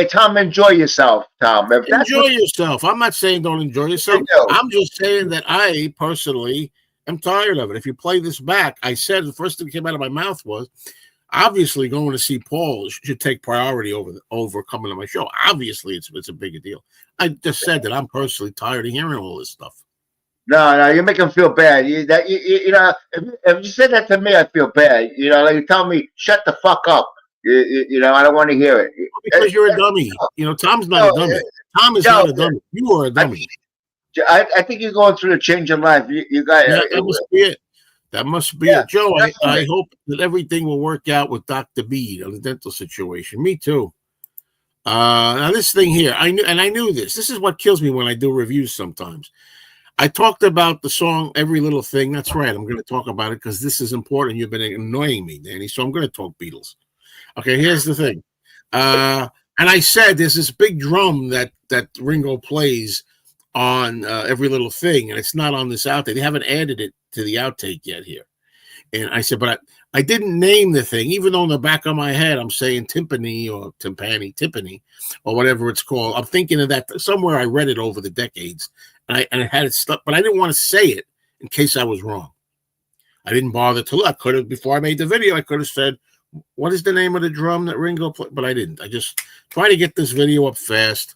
Speaker 2: Tom, enjoy yourself, Tom.
Speaker 1: Enjoy yourself. I'm not saying don't enjoy yourself. I'm just saying that I personally am tired of it. If you play this back, I said the first thing that came out of my mouth was, obviously going to see Paul should take priority over coming to my show. Obviously, it's a bigger deal. I just said that I'm personally tired of hearing all this stuff.
Speaker 2: No, you make him feel bad. If you said that to me, I feel bad. Like you tell me, shut the fuck up. I don't want to hear it.
Speaker 1: Because you're a dummy. Tom's not a dummy. Tom is not a dummy. You are a dummy.
Speaker 2: I think you're going through a change in life. You got
Speaker 1: that must be it. That must be it. Joe, I hope that everything will work out with Dr. Bede on the dental situation. Me too. Now this thing here, I knew this. This is what kills me when I do reviews sometimes. I talked about the song Every Little Thing. That's right. I'm going to talk about it because this is important. You've been annoying me, Danny. So I'm going to talk Beatles. Okay, here's the thing. And I said there's this big drum that Ringo plays on Every Little Thing, and it's not on this outtake. They haven't added it to the outtake yet here. And I said, but I didn't name the thing, even though in the back of my head I'm saying timpani or timpani or whatever it's called. I'm thinking of that somewhere. I read it over the decades, and I had it stuck, but I didn't want to say it in case I was wrong. I didn't bother to look. I could have, before I made the video, I could have said, what is the name of the drum that Ringo played? But I didn't. I just try to get this video up fast.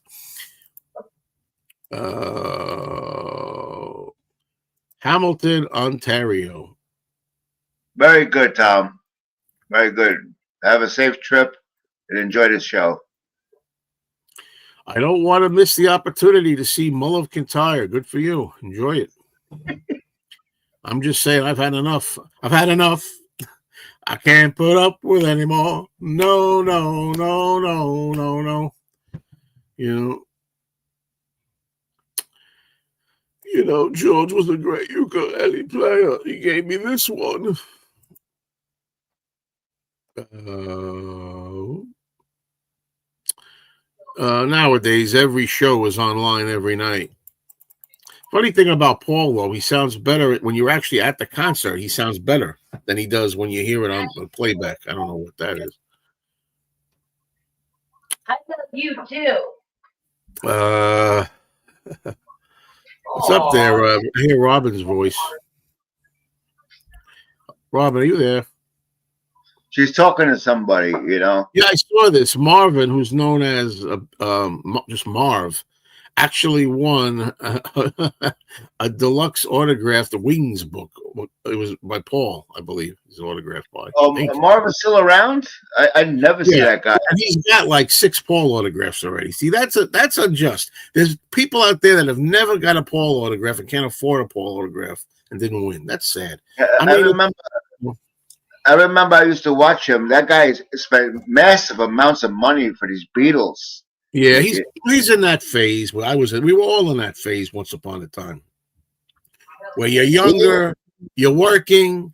Speaker 1: Hamilton, Ontario.
Speaker 2: Very good, Tom. Very good. Have a safe trip and enjoy this show.
Speaker 1: I don't want to miss the opportunity to see Mull of Kintyre. Good for you. Enjoy it. I'm just saying, I've had enough. I've had enough. I can't put up with anymore. No, no, no, no, no, no. You know, George was a great ukulele player. He gave me this one. Nowadays, every show is online every night. Funny thing about Paul, though, he sounds better when you're actually at the concert. He sounds better than he does when you hear it on playback. I don't know what that is.
Speaker 4: I love you too.
Speaker 1: What's up there? I hear Robin's voice. Robin, are you there?
Speaker 2: She's talking to somebody, you know.
Speaker 1: Yeah, I saw this. Marvin, who's known as just Marv, actually won a deluxe autographed Wings book. It was by Paul, I believe. He's autographed by.
Speaker 2: Marvin's still around? I never see that guy.
Speaker 1: And he's got like 6 Paul autographs already. See, that's unjust. There's people out there that have never got a Paul autograph and can't afford a Paul autograph and didn't win. That's sad.
Speaker 2: I remember I used to watch him. That guy spent massive amounts of money for these Beatles.
Speaker 1: Yeah, he's in that phase where we were all in that phase once upon a time. Where you're younger, you're working,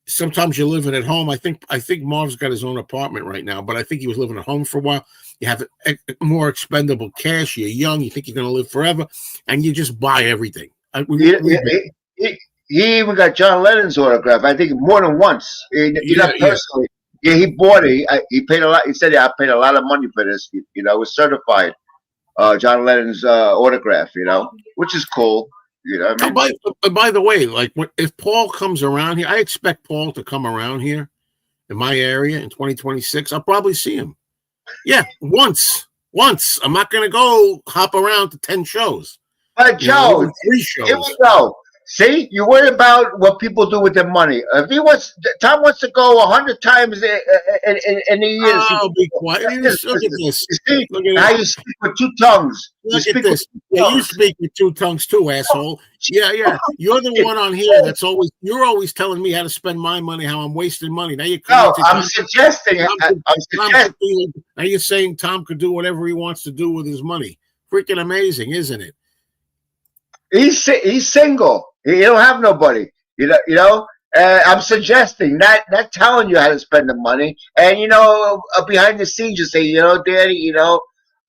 Speaker 1: sometimes you're living at home. I think Marv's got his own apartment right now, but I think he was living at home for a while. You have more expendable cash, you're young, you think you're gonna live forever, and you just buy everything.
Speaker 2: He even got John Lennon's autograph, I think more than once. Not personally. Yeah, he bought it. He paid a lot. He said, "Yeah, I paid a lot of money for this." You know, it was certified. John Lennon's autograph. You know, which is cool. You know what I mean?
Speaker 1: By the way, like if Paul comes around here, I expect Paul to come around here in my area in 2026. I'll probably see him. Yeah, once. I'm not going to go hop around to 10 shows.
Speaker 2: But Joe,
Speaker 1: 3 shows.
Speaker 2: Here we go. See, you worry about what people do with their money. If Tom wants to go 100 times in a year.
Speaker 1: Oh, be quiet. Look at this.
Speaker 2: You see how you speak with 2 tongues.
Speaker 1: Look at this. You speak with 2 tongues too, asshole. Yeah. You're the one on here you're always telling me how to spend my money, how I'm wasting money. Now
Speaker 2: I'm suggesting.
Speaker 1: Now you're saying Tom could do whatever he wants to do with his money. Freaking amazing, isn't it?
Speaker 2: He's single. He don't have nobody. You know. I'm suggesting, not telling you how to spend the money. And behind the scenes, you say, Daddy,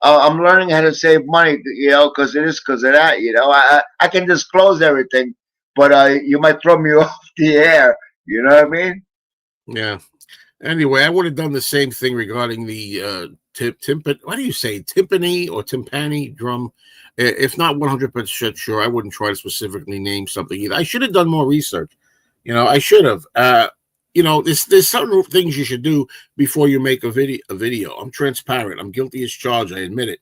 Speaker 2: I'm learning how to save money. Because of that. I can disclose everything, but you might throw me off the air. You know what I mean?
Speaker 1: Yeah. Anyway, I would have done the same thing regarding the what do you say, timpani or timpani drum? If not 100% sure, I wouldn't try to specifically name something either. I should have done more research. I should have. There's certain things you should do before you make a video. I'm transparent. I'm guilty as charged. I admit it.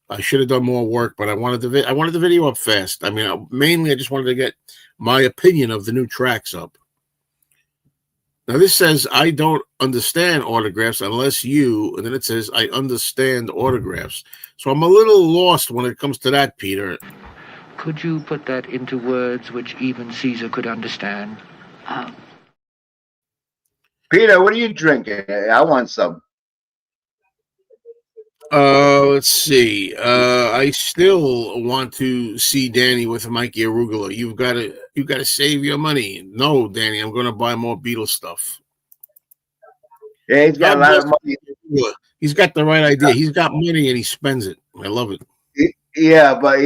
Speaker 1: I should have done more work, but I wanted the video up fast. I mean, mainly I just wanted to get my opinion of the new tracks up. Now, this says, I don't understand autographs unless you, and then it says, I understand autographs. So I'm a little lost when it comes to that, Peter.
Speaker 5: Could you put that into words which even Caesar could understand?
Speaker 2: Peter, what are you drinking? I want some.
Speaker 1: Let's see. I still want to see Danny with Mikey Arugula. You've got to save your money. No, Danny, I'm going to buy more Beatles stuff.
Speaker 2: Yeah, he's got a lot of money.
Speaker 1: He's got the right idea. He's got money and he spends it. I love it.
Speaker 2: Yeah, but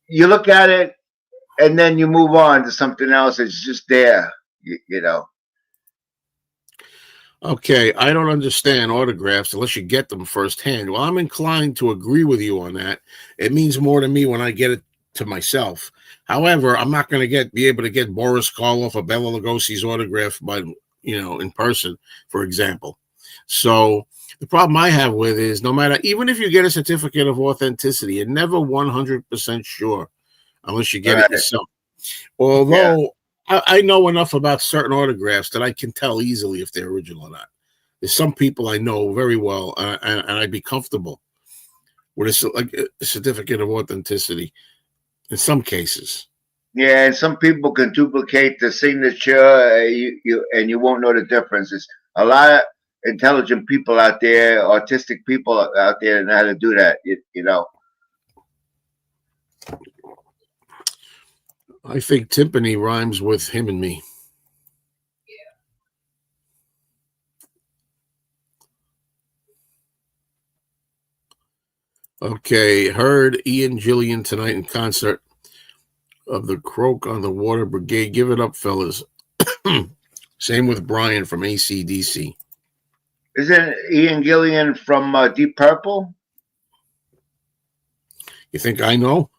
Speaker 2: you look at it. and then you move on to something else. It's just there, you know.
Speaker 1: Okay, I don't understand autographs unless you get them firsthand. Well, I'm inclined to agree with you on that. It means more to me when I get it to myself. However, I'm not going to be able to get Boris Karloff or Bela Lugosi's autograph by in person, for example. So the problem I have with is no matter, even if you get a certificate of authenticity, you're never 100% sure unless you get it yourself. Although I know enough about certain autographs that I can tell easily if they're original or not. There's some people I know very well, and I'd be comfortable with a certificate of authenticity in some cases.
Speaker 2: Yeah, and some people can duplicate the signature, and you won't know the difference. It's a lot of intelligent people out there, artistic people out there, that know how to do that. You know.
Speaker 1: I think timpani rhymes with him and me. Okay, heard Ian Gillian tonight in concert of the Croak on the Water Brigade. Give it up, fellas. Same with Brian from AC/DC.
Speaker 2: Isn't Ian Gillian from Deep Purple?
Speaker 1: You think I know?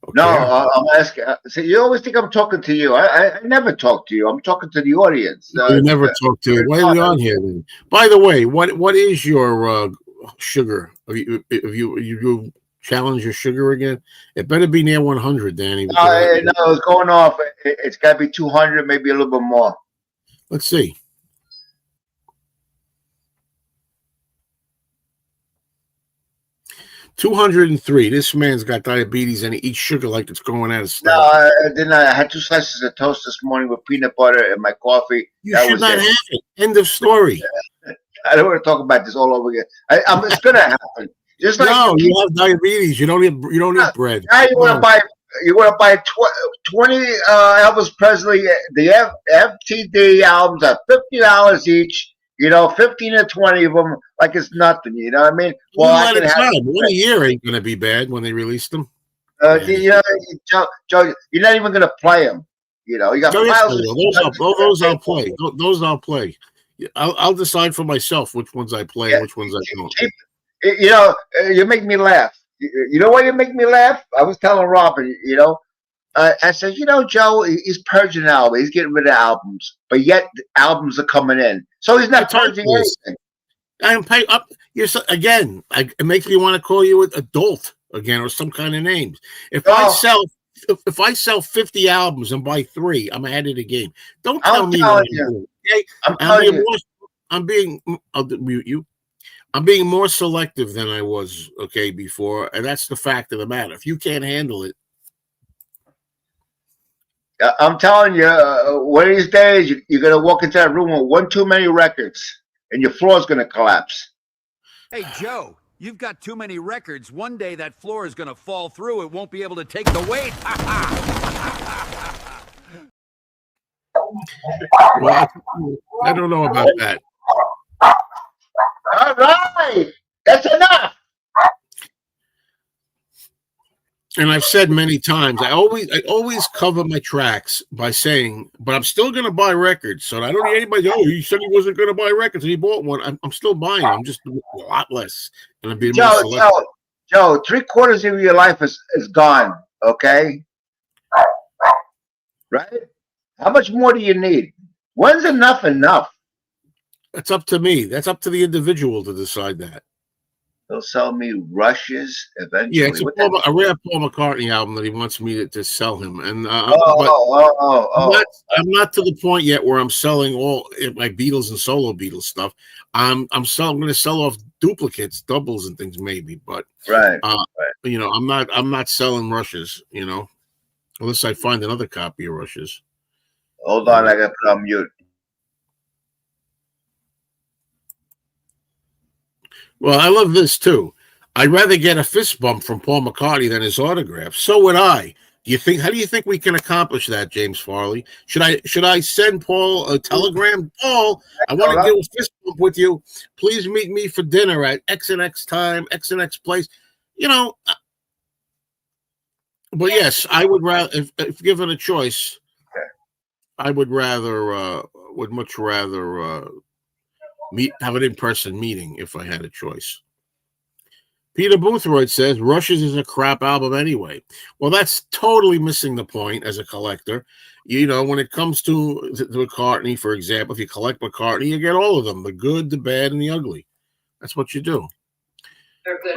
Speaker 2: Okay. No, I'm asking. See, you always think I'm talking to you. I never talk to you. I'm talking to the audience.
Speaker 1: You never talk to. Why are we on here then? By the way, what is your sugar? Have you challenge your sugar again? It better be near 100, Danny.
Speaker 2: No, it's going off. It's got to be 200, maybe a little bit more.
Speaker 1: Let's see. $203. This man's got diabetes and he eats sugar like it's going out of style.
Speaker 2: No, I had 2 slices of toast this morning with peanut butter and my coffee.
Speaker 1: You should not have it. End of story.
Speaker 2: I don't want to talk about this all over again. It's going to happen. Just like
Speaker 1: you have diabetes. You don't eat bread.
Speaker 2: Now you want to buy 20 Elvis Presley, the FTD albums at $50 each. 15 or 20 of them, like it's nothing. You know what I mean?
Speaker 1: Well, I can have 1 year ain't going to be bad when they release them.
Speaker 2: Joe, you're not even going to play them. You got
Speaker 1: those I'll play. Those I'll play. I'll decide for myself which ones I play and which ones I don't.
Speaker 2: You make me laugh. You know why you make me laugh? I was telling Robin, I said, Joe, he's purging albums. He's getting rid of albums, but yet albums are coming in. So he's not purging anything.
Speaker 1: I'm paying up. Again, it makes me want to call you an adult again or some kind of names. If I sell 50 albums and buy 3, I'm ahead of the game. Don't tell me what I'm doing. Okay? I'm being. I'll mute you. I'm being more selective than I was before, and that's the fact of the matter. If you can't handle it.
Speaker 2: I'm telling you, one of these days, you're going to walk into that room with one too many records, and your floor's going to collapse.
Speaker 6: Hey, Joe, you've got too many records. One day that floor is going to fall through. It won't be able to take the weight.
Speaker 1: Well, I don't know about that.
Speaker 2: All right. That's enough.
Speaker 1: And I've said many times, I always cover my tracks by saying, but I'm still going to buy records. So I don't need anybody. He said he wasn't going to buy records, and he bought one. I'm still buying them. I'm just a lot less. And I'm being more selective.
Speaker 2: Joe, 3/4 of your life is gone. Okay, right? How much more do you need? When's enough?
Speaker 1: That's up to me. That's up to the individual to decide that.
Speaker 2: He'll sell me rushes eventually.
Speaker 1: Yeah, it's a rare Paul McCartney album that he wants me to sell him. And I'm not to the point yet where I'm selling all my Beatles and solo Beatles stuff. I'm going to sell off duplicates, doubles, and things maybe. But
Speaker 2: right.
Speaker 1: I'm not selling rushes. Unless I find another copy of rushes.
Speaker 2: Hold on, I got to put on mute.
Speaker 1: Well, I love this too. I'd rather get a fist bump from Paul McCartney than his autograph. So would I. How do you think we can accomplish that, James Farley? Should I send Paul a telegram? Paul, I want to do a fist bump with you. Please meet me for dinner at X and X time, X and X place. But yes, I would rather, if given a choice, I would much rather have an in-person meeting if I had a choice. Peter Boothroyd says Rushes is a crap album anyway. Well, that's totally missing the point as a collector. You know, when it comes to McCartney, for example, if you collect McCartney, you get all of them, the good, the bad, and the ugly. That's what you do.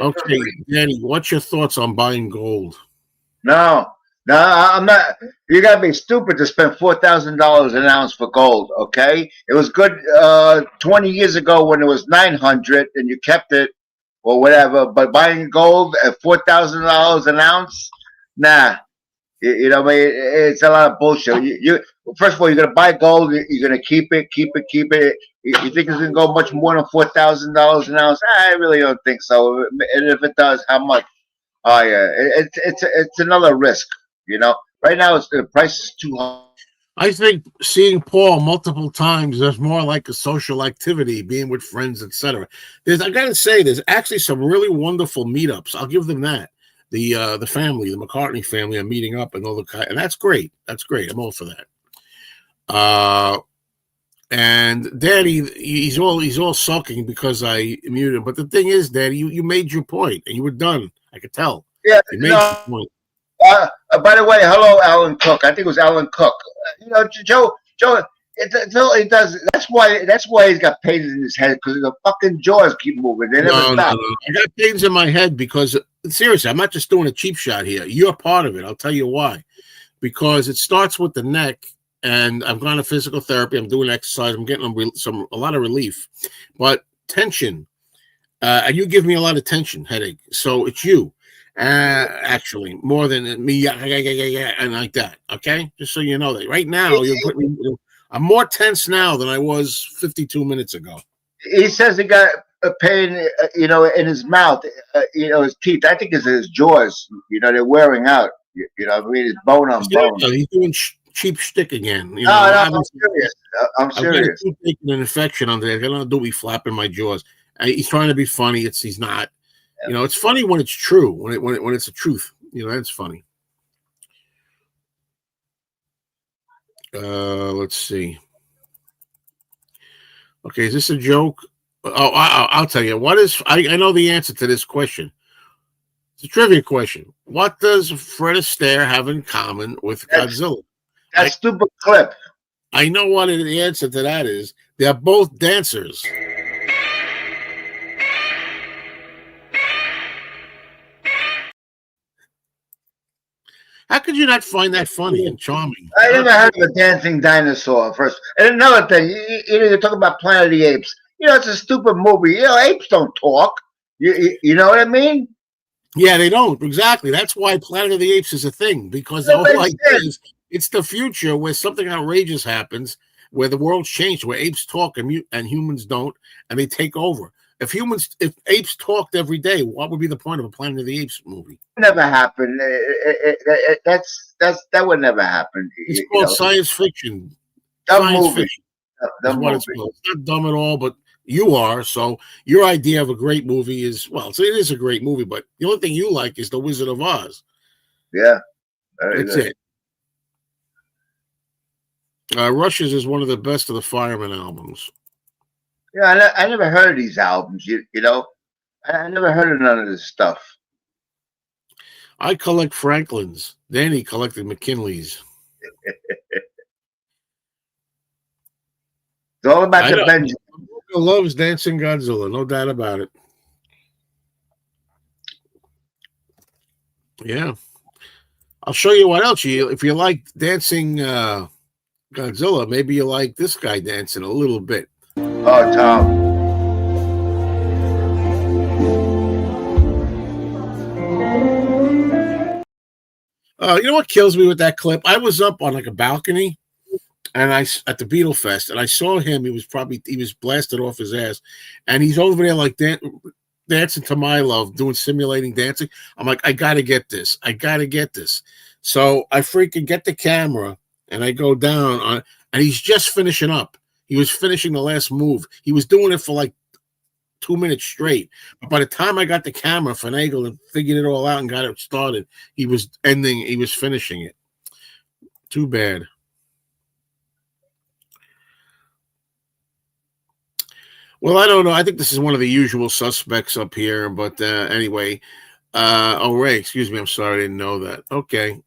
Speaker 1: Okay, Danny, what's your thoughts on buying gold?
Speaker 2: No, I'm not. You gotta be stupid to spend $4,000 an ounce for gold. Okay, it was good 20 years ago when it was 900 and you kept it or whatever. But buying gold at $4,000 an ounce, nah. You know, what I mean, it's a lot of bullshit. You first of all, you're gonna buy gold. You're gonna keep it. You think it's gonna go much more than $4,000 an ounce? I really don't think so. And if it does, how much? Oh yeah, it's another risk. You know, right now the price is too high.
Speaker 1: I think seeing Paul multiple times is more like a social activity, being with friends, etc. I got to say, there's actually some really wonderful meetups. I'll give them that. The family, the McCartney family, are meeting up and and that's great. That's great. I'm all for that. And Daddy, he's all sulking because I muted him. But the thing is, Daddy, you made your point and you were done. I could tell.
Speaker 2: Yeah,
Speaker 1: you made your point.
Speaker 2: By the way, hello, Alan Cook. I think it was Alan Cook. You know, Joe. It does. That's why he's got pains in his head because the fucking jaws keep moving. They never stop.
Speaker 1: No. I got pains in my head because seriously, I'm not just doing a cheap shot here. You're part of it. I'll tell you why. Because it starts with the neck, and I've gone to physical therapy. I'm doing exercise. I'm getting a lot of relief, but tension. And you give me a lot of tension, headache. So it's you. Actually, more than me, and like that. Okay, just so you know that right now you're putting. I'm more tense now than I was 52 minutes ago.
Speaker 2: He says he got a pain, you know, in his mouth, you know, his teeth. I think it's his jaws. You know, they're wearing out. You know, I mean, it's bone on bone.
Speaker 1: He's doing cheap shtick again. You
Speaker 2: no,
Speaker 1: know,
Speaker 2: I'm serious. I'm serious.
Speaker 1: I've taking an infection on there. I don't do be flapping my jaws. He's trying to be funny. He's not. You know, it's funny when it's true. When it's the truth. You know, that's funny. Let's see. Okay, is this a joke? Oh, I'll tell you. What is? I know the answer to this question. It's a trivia question. What does Fred Astaire have in common with Godzilla?
Speaker 2: That stupid clip.
Speaker 1: I know what the answer to that is. They're both dancers. How could you not find that funny and charming?
Speaker 2: I never heard of a dancing dinosaur first. And another thing, you talk about Planet of the Apes. You know, it's a stupid movie. You know, apes don't talk. You know what I mean?
Speaker 1: Yeah, they don't. Exactly. That's why Planet of the Apes is a thing, because the whole idea is it's the future where something outrageous happens, where the world's changed, where apes talk and humans don't, and they take over. If apes talked every day, what would be the point of a Planet of the Apes movie?
Speaker 2: Never happened. That would never happen.
Speaker 1: It's called science fiction.
Speaker 2: Dumb movie. Dumb movie.
Speaker 1: It's not dumb at all, but you are. So your idea of a great movie is, well, it is a great movie, but the only thing you like is The Wizard of Oz.
Speaker 2: Yeah.
Speaker 1: That's it. Rushes is one of the best of the Fireman albums.
Speaker 2: Yeah, I never heard of these albums. You know, I never heard of none of this stuff.
Speaker 1: I collect Franklin's. Danny collected McKinley's.
Speaker 2: It's all about the Benjamin.
Speaker 1: Loves Dancing Godzilla, no doubt about it. Yeah. I'll show you what else. If you like dancing Godzilla, maybe you like this guy dancing a little bit.
Speaker 2: Oh, Tom.
Speaker 1: You know what kills me with that clip? I was up on like a balcony, and at the Beatle Fest, and I saw him. He was blasted off his ass, and he's over there like dancing to My Love, doing simulating dancing. I'm like, I gotta get this. So I freaking get the camera, and I go down on, and he's just finishing up. He was finishing the last move. He was doing it for like 2 minutes straight. But by the time I got the camera, finagled and figured it all out and got it started, he was finishing it. Too bad. Well, I don't know. I think this is one of the usual suspects up here, but anyway. Oh, Ray, excuse me. I'm sorry. I didn't know that. Okay.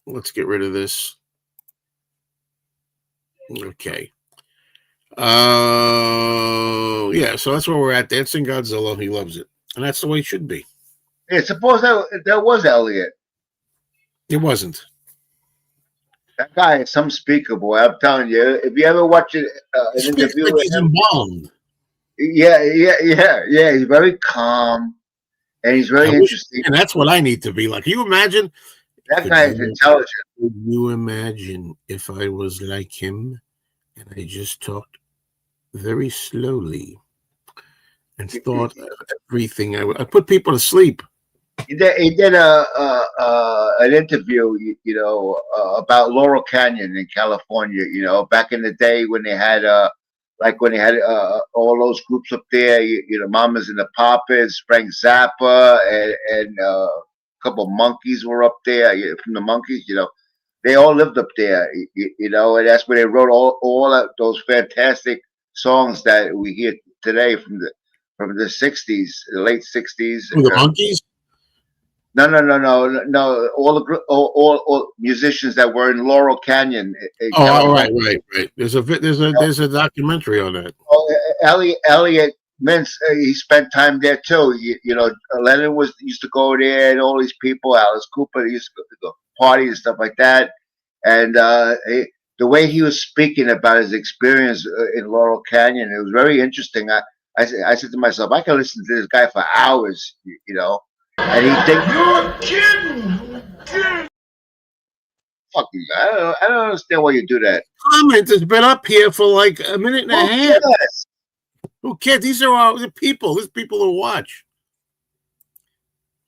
Speaker 1: Let's get rid of this. Okay. Yeah, so that's where we're at. Dancing Godzilla. He loves it. And that's the way it should be.
Speaker 2: Yeah, suppose that was Elliot.
Speaker 1: It wasn't.
Speaker 2: That guy is some speaker, boy. I'm telling you. If you ever watch an interview
Speaker 1: Like
Speaker 2: with
Speaker 1: he's
Speaker 2: him,
Speaker 1: embalmed.
Speaker 2: yeah. He's very calm and he's very interesting.
Speaker 1: And that's what I need to be like. Can you imagine?
Speaker 2: That guy is intelligent.
Speaker 1: Could you imagine if I was like him and I just talked very slowly and thought everything? I put people to sleep.
Speaker 2: He did an interview, about Laurel Canyon in California. Back in the day when they had all those groups up there. Mamas and the Papas, Frank Zappa, and a couple of monkeys were up there. From the Monkeys, they all lived up there. And that's where they wrote all of those fantastic songs that we hear today from the '60s, the late '60s.
Speaker 1: Who, the Monkeys?
Speaker 2: No. All musicians that were in Laurel Canyon.
Speaker 1: Right. There's a documentary on that.
Speaker 2: Elliot Mintz, he spent time there too. Lennon used to go there, and all these people. Alice Cooper used to go parties and stuff like that. And the way he was speaking about his experience in Laurel Canyon, it was very interesting. I said to myself, I can listen to this guy for hours. And he thinks, "You're kidding! Fuck you! I don't understand why you do that."
Speaker 1: Comment has been up here for like a minute and a half. Who cares? These are all the people. There's people who watch.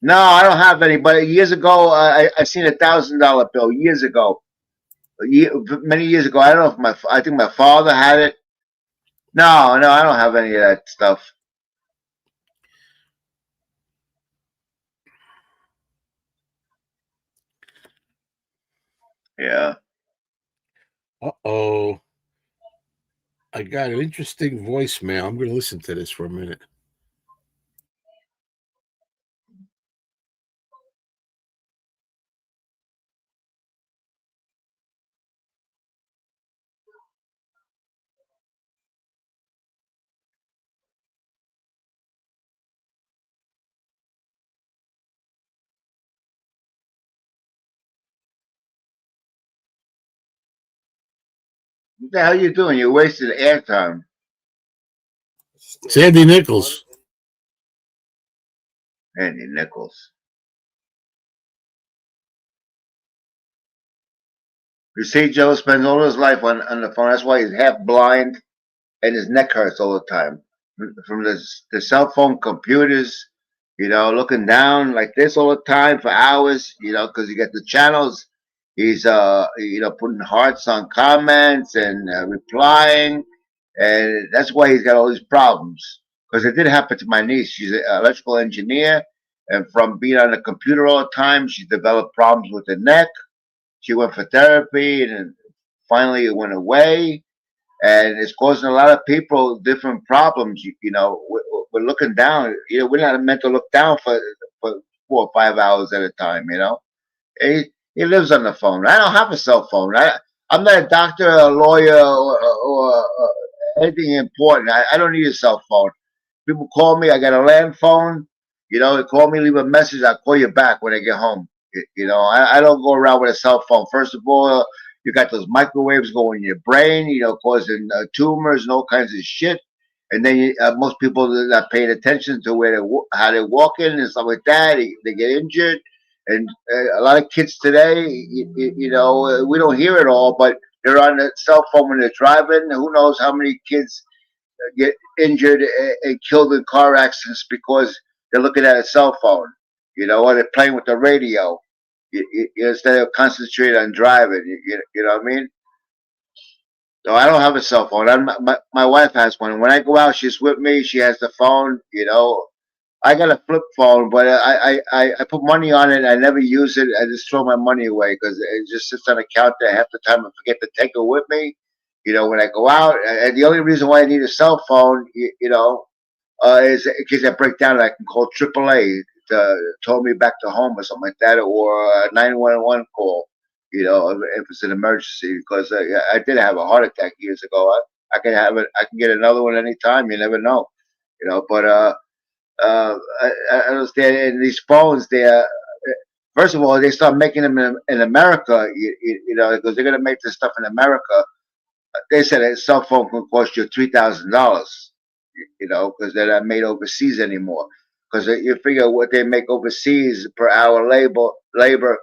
Speaker 2: No, I don't have any. But years ago, I seen $1,000 bill. Years ago, many years ago. I don't know if I think my father had it. No, I don't have any of that stuff. Yeah.
Speaker 1: Uh-oh. I got an interesting voicemail. I'm going to listen to this for a minute.
Speaker 2: What the hell you doing? You're wasting airtime.
Speaker 1: Sandy Nichols.
Speaker 2: Andy Nichols. You see, Joe spends all his life on the phone. That's why he's half blind and his neck hurts all the time. From the cell phone computers, looking down like this all the time for hours, because you get the channels. He's, putting hearts on comments and replying. And that's why he's got all these problems. Because it did happen to my niece. She's an electrical engineer. And from being on the computer all the time, she developed problems with her neck. She went for therapy, and finally it went away. And it's causing a lot of people different problems. We're looking down. We're not meant to look down for 4 or 5 hours at a time. He lives on the phone. I don't have a cell phone. I'm not a doctor, a lawyer, or anything important. I don't need a cell phone. People call me. I got a land phone. They call me, leave a message. I'll call you back when I get home. I don't go around with a cell phone. First of all, you got those microwaves going in your brain, causing tumors and all kinds of shit. And then most people are not paying attention to how they're walking and stuff like that. They get injured. And a lot of kids today, we don't hear it all, but they're on the cell phone when they're driving. Who knows how many kids get injured and killed in car accidents because they're looking at a cell phone, or they're playing with the radio. Instead of concentrating on driving, you know what I mean? No, I don't have a cell phone. My wife has one. When I go out, she's with me. She has the phone. You know, I got a flip phone, but I put money on it. I never use it. I just throw my money away because it just sits on the counter. Half the time I forget to take it with me. You know, when I go out, and the only reason why I need a cell phone, is in case I break down, I can call AAA to tow me back to home or something like that, or a 911 call. You know, if it's an emergency, because I did have a heart attack years ago. I can have it. I can get another one anytime. You never know. You know, but I understand. And these phones, they're first of all, they start making them in America. You know, because they're gonna make this stuff in America. They said a cell phone can cost you $3,000. You know, because they're not made overseas anymore. Because you figure what they make overseas per hour labor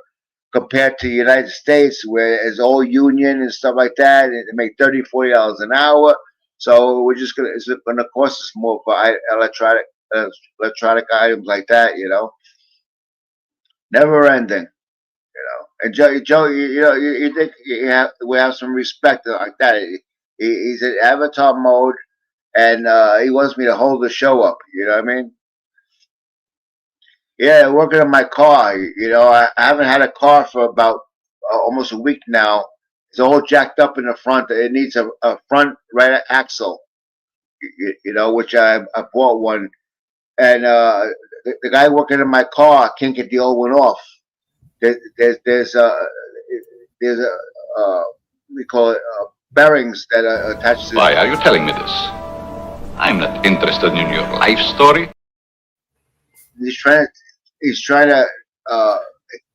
Speaker 2: compared to the United States, where it's all union and stuff like that, and they make $30, $40 an hour. So it's gonna cost us more for electronic items like that. You know, never ending. You know, and Joe, you think we have some respect like that. He's in avatar mode, and he wants me to hold the show up. You know what I mean? Yeah, working on my car. You know, I haven't had a car for about almost a week now. It's all jacked up in the front. It needs a front right axle. You know, which I bought one, and the guy working in my car can't get the old one off. There's a we call it bearings that are attached to.
Speaker 7: Why are you telling me this? I'm not interested in your life story.
Speaker 2: He's trying to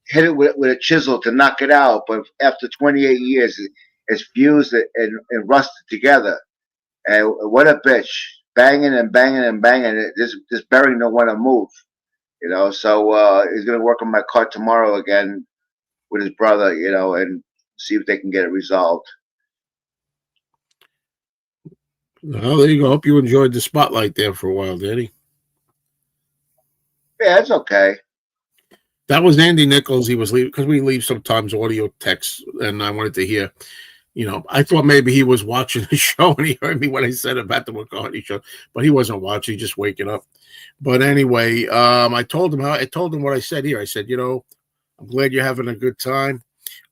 Speaker 2: hit it with a chisel to knock it out, but after 28 years, it's fused and rusted together. And what a bitch! Banging and banging and banging. This bearing don't want to move. You know, so he's gonna work on my car tomorrow again with his brother. You know, and see if they can get it resolved.
Speaker 1: Well, there you go. Hope you enjoyed the spotlight there for a while, Danny.
Speaker 2: Yeah, it's okay.
Speaker 1: That was Andy Nichols. He was leaving because we leave sometimes audio texts, and I wanted to hear. You know, I thought maybe he was watching the show and he heard me when I said about the McCartney show, but he wasn't watching, just waking up. But anyway, I told him what I said here. I said, you know, I'm glad you're having a good time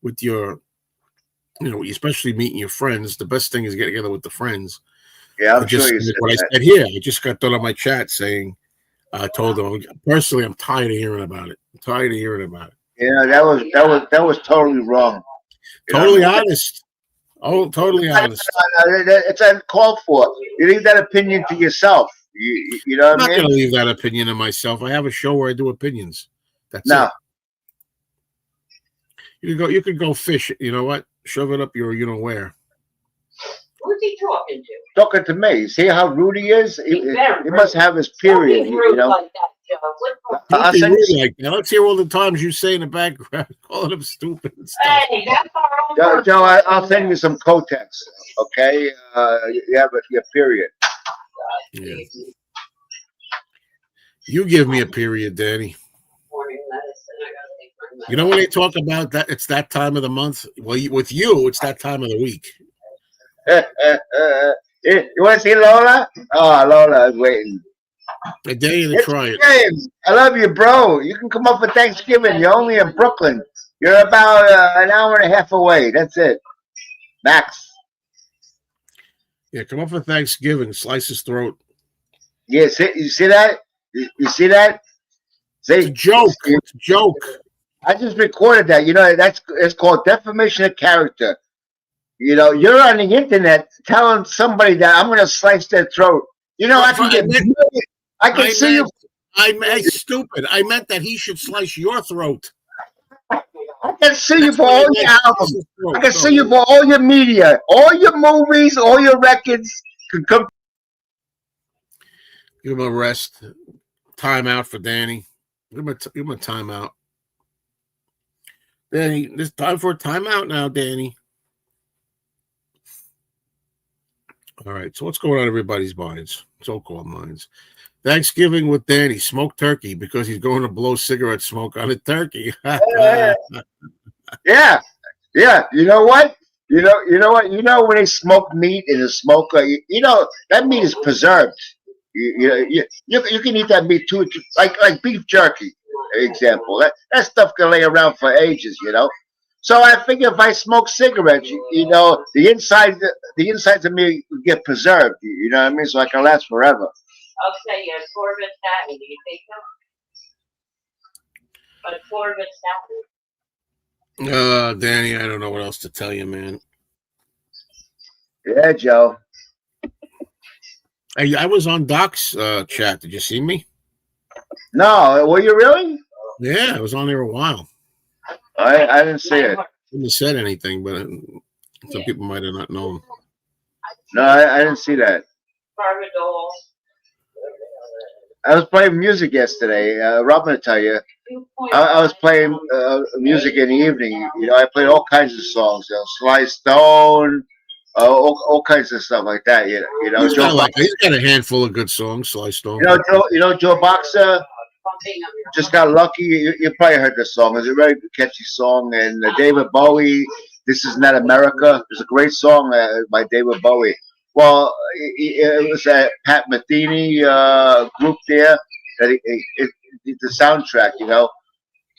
Speaker 1: with your, you know, especially meeting your friends. The best thing is get together with the friends.
Speaker 2: Yeah, I'm sure you said
Speaker 1: what
Speaker 2: that.
Speaker 1: I said here. I just got done on my chat saying, I told him personally, I'm tired of hearing about it. I'm tired of hearing about it.
Speaker 2: Yeah, that was totally wrong.
Speaker 1: Totally honest. Oh, totally honest.
Speaker 2: It's uncalled for. You leave that opinion to yourself. You know what I mean?
Speaker 1: I'm not going to leave that opinion to myself. I have a show where I do opinions. That's
Speaker 2: no.
Speaker 1: it. You could go fish. You know what? Shove it up your, you know where.
Speaker 4: Who's he talking to?
Speaker 2: Talking to me. See how rude he is? He must have his period. You know?
Speaker 4: Like that, Joe.
Speaker 1: Don't be rude like that. Let's hear all the times you say in the background, calling him stupid and stuff.
Speaker 4: Hey, that's our own.
Speaker 2: Joe, I'll send you some Kotex. Okay? You have your period.
Speaker 1: Yeah. You give me a period, Danny. You know when they talk about that, it's that time of the month. Well, with you, it's that time of the week.
Speaker 2: You want to see Lola? Oh, Lola is waiting.
Speaker 1: I dare you to try it.
Speaker 2: James, I love you, bro. You can come up for Thanksgiving. You're only in Brooklyn. You're about an hour and a half away. That's it. Max.
Speaker 1: Yeah, come up for Thanksgiving. Slice his throat.
Speaker 2: Yeah, you see that? You see that? See?
Speaker 1: It's a joke. It's a joke.
Speaker 2: I just recorded that. You know, it's called defamation of character. You know, you're on the internet telling somebody that I'm going to slice their throat. You know, I can see you.
Speaker 1: I meant stupid. I meant that he should slice your throat.
Speaker 2: I can sue you for all your albums. I can sue you for all your media, all your movies, all your records. Could come.
Speaker 1: Give him a rest. Timeout for Danny. Give him a timeout. Danny, it's time for a timeout now, Danny. All right, so what's going on in everybody's minds? So-called minds. Thanksgiving with Danny. Smoked turkey because he's going to blow cigarette smoke on a turkey.
Speaker 2: Yeah. You know what? You know what? You know when they smoke meat in a smoker, you know that meat is preserved. You can eat that meat too, like beef jerky, example. That stuff can lay around for ages, you know. So I figure if I smoke cigarettes, you know, the insides of me get preserved. You know what I mean? So I can last forever.
Speaker 4: I'll say atorvastatin. Do you take them? Atorvastatin.
Speaker 1: Danny, I don't know what else to tell you, man.
Speaker 2: Yeah, Joe.
Speaker 1: I was on Doc's chat. Did you see me?
Speaker 2: No, were you really?
Speaker 1: Yeah, I was on there a while.
Speaker 2: I didn't see it.
Speaker 1: I didn't said anything, but some people might have not known.
Speaker 2: No, I didn't see that.
Speaker 4: Barbadol.
Speaker 2: I was playing music yesterday. Robin will tell you. I was playing music in the evening. You know, I played all kinds of songs. You know, Sly Stone, all kinds of stuff like that. You know,
Speaker 1: He's got a handful of good songs, Sly Stone.
Speaker 2: You know, Joe Boxer just got lucky. You probably heard the song. It's a very catchy song. And David Bowie, "This Is Not America." It's a great song by David Bowie. Well, it was a Pat Metheny group there. That the soundtrack, you know.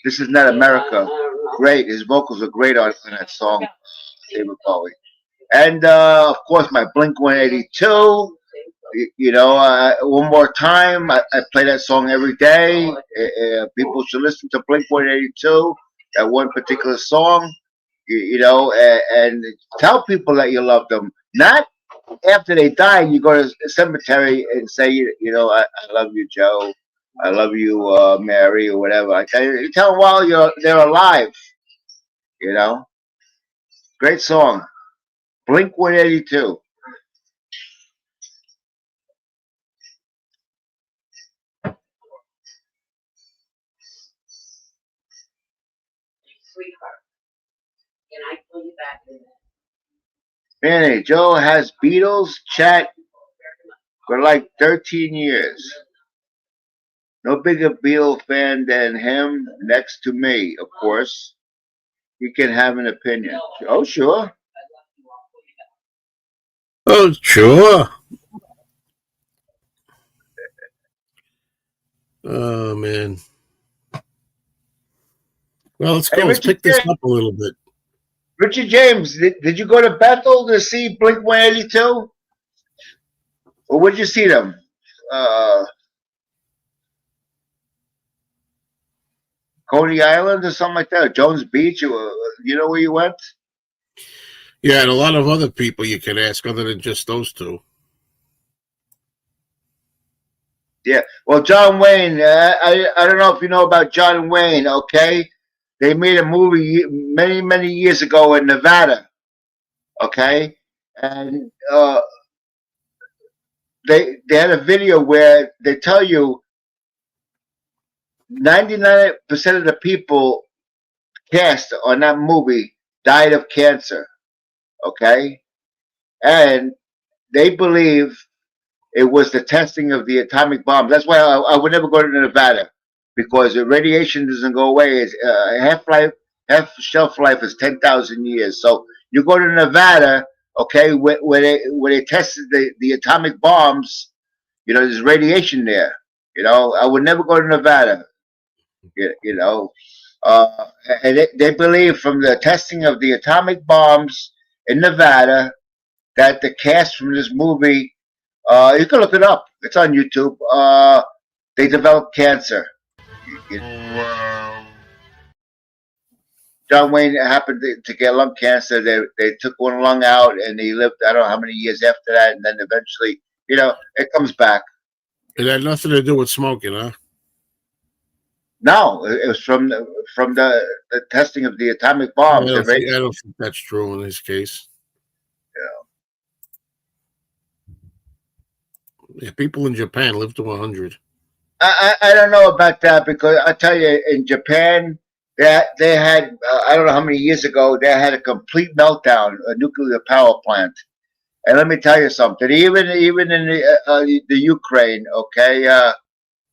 Speaker 2: "This Is Not America." Great. His vocals are great on that song, David Bowie. And of course, my Blink 182. You know, one more time. I play that song every day. People should listen to Blink 182. That one particular song. You know, and tell people that you love them. Not after they die, you go to the cemetery and say, you know, I love you, Joe. I love you, Mary, or whatever. You tell them while they're alive. You know, great song, Blink 182.
Speaker 4: Sweetheart. Can I pull you back in there?
Speaker 2: Manny, Joe has Beatles chat for like 13 years. No bigger Beatle fan than him, next to me, of course. You can have an opinion. Oh, sure.
Speaker 1: Oh, sure. Oh, man. Well, let's go.
Speaker 2: Hey,
Speaker 1: let's pick this up a little bit.
Speaker 2: Richard James, did you go to Bethel to see Blink 182? Or where'd you see them? Coney Island or something like that? Or Jones Beach? You know where you went?
Speaker 1: Yeah, and a lot of other people you can ask other than just those two.
Speaker 2: Yeah. Well, John Wayne, I don't know if you know about John Wayne, okay? They made a movie many, many years ago in Nevada, okay? And they had a video where they tell you 99% of the people cast on that movie died of cancer, okay? And they believe it was the testing of the atomic bombs. That's why I would never go to Nevada, because the radiation doesn't go away. It's, half shelf life is 10,000 years. So you go to Nevada, okay, where they tested the atomic bombs. You know, there's radiation there. You know, I would never go to Nevada. You know, and they believe from the testing of the atomic bombs in Nevada that the cast from this movie, you can look it up. It's on YouTube. They developed cancer. John Wayne happened to get lung cancer. They took one lung out, and he lived, I don't know how many years after that, and then eventually, you know, it comes back.
Speaker 1: It had nothing to do with smoking, huh?
Speaker 2: No, it was from the testing of the atomic bombs.
Speaker 1: I don't think that's true in this case. Yeah, people in Japan live to 100.
Speaker 2: I don't know about that, because I tell you, in Japan, they had I don't know how many years ago, they had a complete meltdown, a nuclear power plant. And let me tell you something. Even in the Ukraine, okay,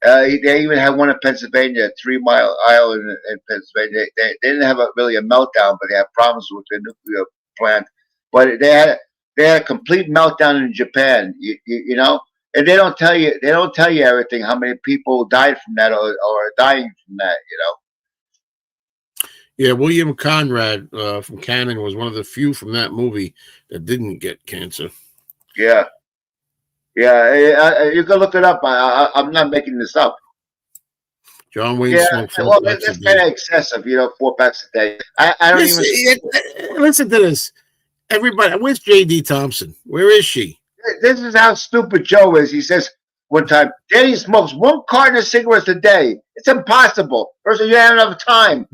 Speaker 2: they even had one in Pennsylvania, 3 Mile Island in Pennsylvania. They didn't have really a meltdown, but they had problems with the nuclear plant. but they had a complete meltdown in Japan. You know, and they don't tell you everything. How many people died from that or are dying from that? You know.
Speaker 1: Yeah, William Conrad from Cannon was one of the few from that movie that didn't get cancer.
Speaker 2: Yeah, you can look it up. I'm not making this up.
Speaker 1: John Wayne
Speaker 2: Yeah,
Speaker 1: smoked 4
Speaker 2: well,
Speaker 1: packs a
Speaker 2: that's
Speaker 1: day.
Speaker 2: kind of excessive, you know, 4 packs a day. I don't
Speaker 1: Listen, listen to this. Everybody, where's J.D. Thompson? Where is she?
Speaker 2: This is how stupid Joe is. He says one time, Danny smokes 1 carton of cigarettes a day. It's impossible. First of all, you don't have enough time.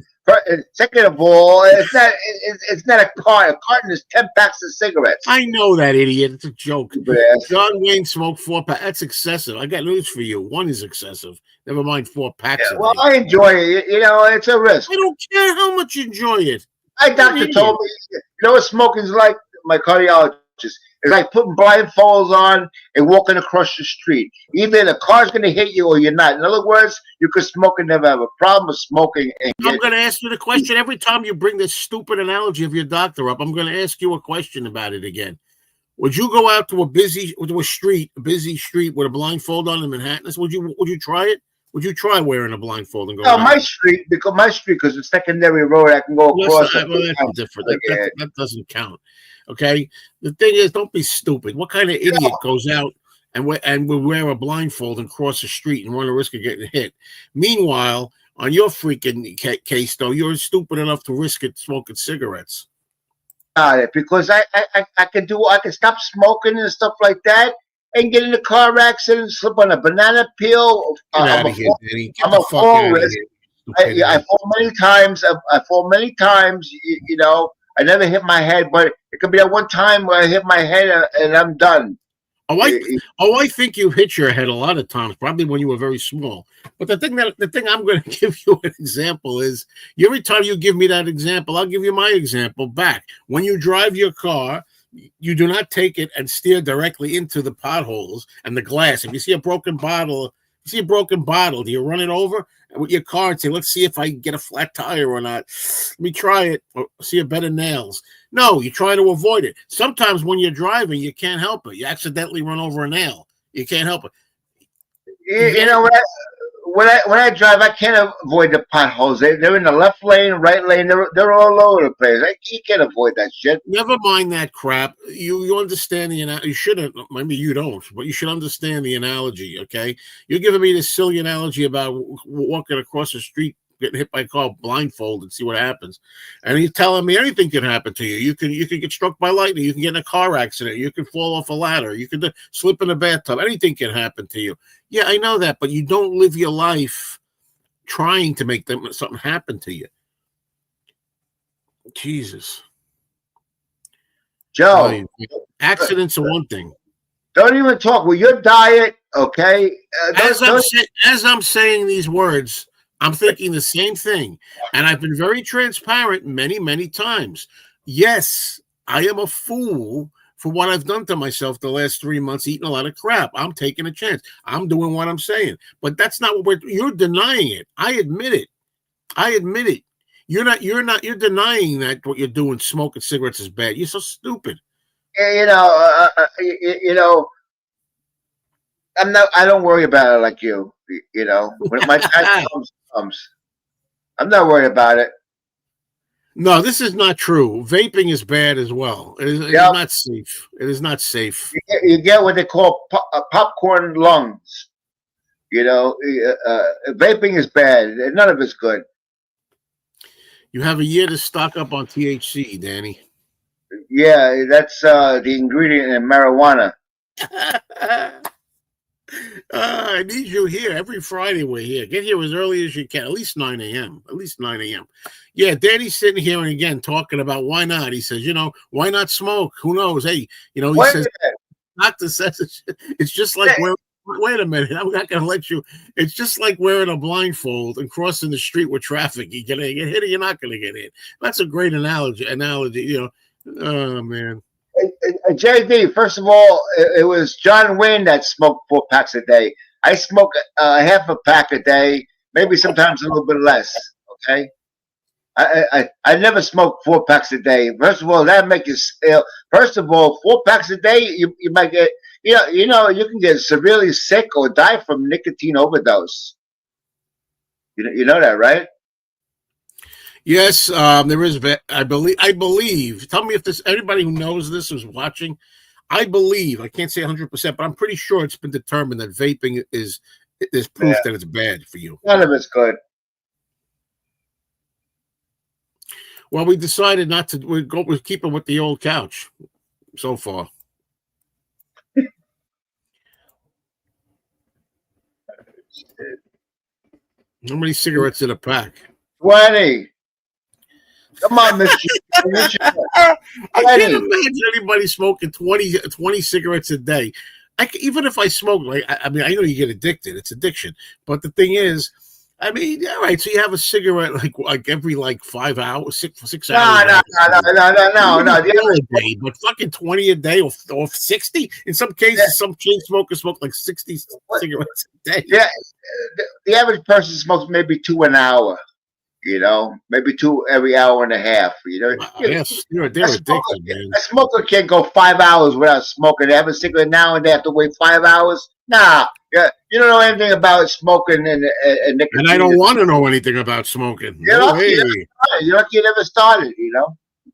Speaker 2: Second of all, it's not a carton. A carton is 10 packs of cigarettes.
Speaker 1: I know that, idiot. It's a joke.
Speaker 2: Yes.
Speaker 1: John Wayne smoked 4 packs. That's excessive. I got news for you. 1 is excessive. Never mind 4 packs.
Speaker 2: Yeah, well, I enjoy it. You know, it's a risk.
Speaker 1: I don't care how much you enjoy it.
Speaker 2: My doctor told me, you know what smoking's like? My cardiologist. It's like putting blindfolds on and walking across the street. Either the car's going to hit you or you're not. In other words, you could smoke and never have a problem with smoking.
Speaker 1: I'm going to ask you the question every time you bring this stupid analogy of your doctor up. I'm going to ask you a question about it again. Would you go out to a busy street with a blindfold on in Manhattan? Would you try it? Would you try wearing a blindfold and go?
Speaker 2: No, my street, because it's secondary road, I can go across.
Speaker 1: Well, that's different. That doesn't count. Okay. The thing is, don't be stupid. What kind of idiot goes out and will wear a blindfold and cross the street and run the risk of getting hit? Meanwhile, on your freaking case, though, you're stupid enough to risk it smoking cigarettes.
Speaker 2: Because I can stop smoking and stuff like that and get in a car accident, slip on a banana peel.
Speaker 1: Get out of here, Danny. Get
Speaker 2: I'm
Speaker 1: the
Speaker 2: a
Speaker 1: fuck
Speaker 2: fall
Speaker 1: out of
Speaker 2: risk.
Speaker 1: here.
Speaker 2: I fall many times. I fall many times. You know, I never hit my head, but it could be that one time where I hit my head and I'm done.
Speaker 1: I think you hit your head a lot of times, probably when you were very small. But the thing I'm going to give you an example is, every time you give me that example, I'll give you my example back. When you drive your car, you do not take it and steer directly into the potholes and the glass. If you see a broken bottle, do you run it over with your car and say, let's see if I can get a flat tire or not? Let me try it or see a better nails. No, you try to avoid it. Sometimes when you're driving, you can't help it. You accidentally run over a nail. You can't help it.
Speaker 2: You know, when I drive, I can't avoid the potholes. They're in the left lane, right lane. They're all over the place. You can't avoid that shit.
Speaker 1: Never mind that crap. You understand the analogy. You shouldn't. Maybe you don't, but you should understand the analogy. Okay, you're giving me this silly analogy about walking across the street, getting hit by a car blindfolded, and see what happens. And he's telling me anything can happen to you. You can get struck by lightning. You can get in a car accident. You can fall off a ladder. You can slip in a bathtub. Anything can happen to you. Yeah, I know that, but you don't live your life trying to make something happen to you. Jesus.
Speaker 2: Joe,
Speaker 1: accidents are one thing.
Speaker 2: Don't even talk with your diet, okay?
Speaker 1: As I'm saying these words, I'm thinking the same thing. And I've been very transparent many, many times. Yes, I am a fool for what I've done to myself the last 3 months, eating a lot of crap. I'm taking a chance. I'm doing what I'm saying. But that's not what you're denying it. I admit it. You're denying that what you're doing, smoking cigarettes, is bad. You're so stupid.
Speaker 2: Yeah, you know, I don't worry about it like you. You know, when my time comes, I'm not worried about it.
Speaker 1: No, this is not true. Vaping is bad as well. It is not safe. It is not safe.
Speaker 2: You get what they call popcorn lungs. You know, vaping is bad. None of it's good.
Speaker 1: You have a year to stock up on THC, Danny.
Speaker 2: Yeah, that's the ingredient in marijuana.
Speaker 1: I need you here every Friday. We're here. Get here as early as you can. At least 9 a.m. Yeah, Danny's sitting here and again talking about why not. He says, why not smoke? Who knows? Hey, he says, doctor says it's just like wait a minute. I'm not going to let you. It's just like wearing a blindfold and crossing the street with traffic. You're going to get hit or you're not going to get hit. That's a great analogy. Oh, man.
Speaker 2: JD, first of all, it was John Wayne that smoked 4 packs a day. I smoke half a pack a day, maybe sometimes a little bit less. Okay, I never smoke 4 packs a day. First of all, that make you ill. First of all, 4 packs a day, you might get you can get severely sick or die from nicotine overdose. You know that, right?
Speaker 1: Yes, there is. I believe. Tell me if this. Anybody who knows this who's watching. I believe. I can't say 100%, but I'm pretty sure it's been determined that vaping is proof that it's bad for you.
Speaker 2: None of it's good.
Speaker 1: Well, we decided not to. We're keeping with the old couch so far. How many cigarettes in a pack?
Speaker 2: 20. Come on, Mr.
Speaker 1: I can't imagine anybody smoking 20 cigarettes a day. Even if I smoke, I mean, I know you get addicted. It's addiction. But the thing is, I mean, all right. So you have a cigarette like every 5 hours, 6 hours.
Speaker 2: No.
Speaker 1: Day, but fucking 20 a day or 60. In some cases, some chain smokers smoke like 60 cigarettes a day.
Speaker 2: Yeah, the average person smokes maybe 2 an hour. Maybe 2 every hour and a half.
Speaker 1: Yes, they're addicted, man.
Speaker 2: A smoker can't go 5 hours without smoking. They have a cigarette now and they have to wait 5 hours. Nah, yeah, you don't know anything about smoking and nicotine.
Speaker 1: And I don't want to know anything about smoking.
Speaker 2: You're lucky you never started.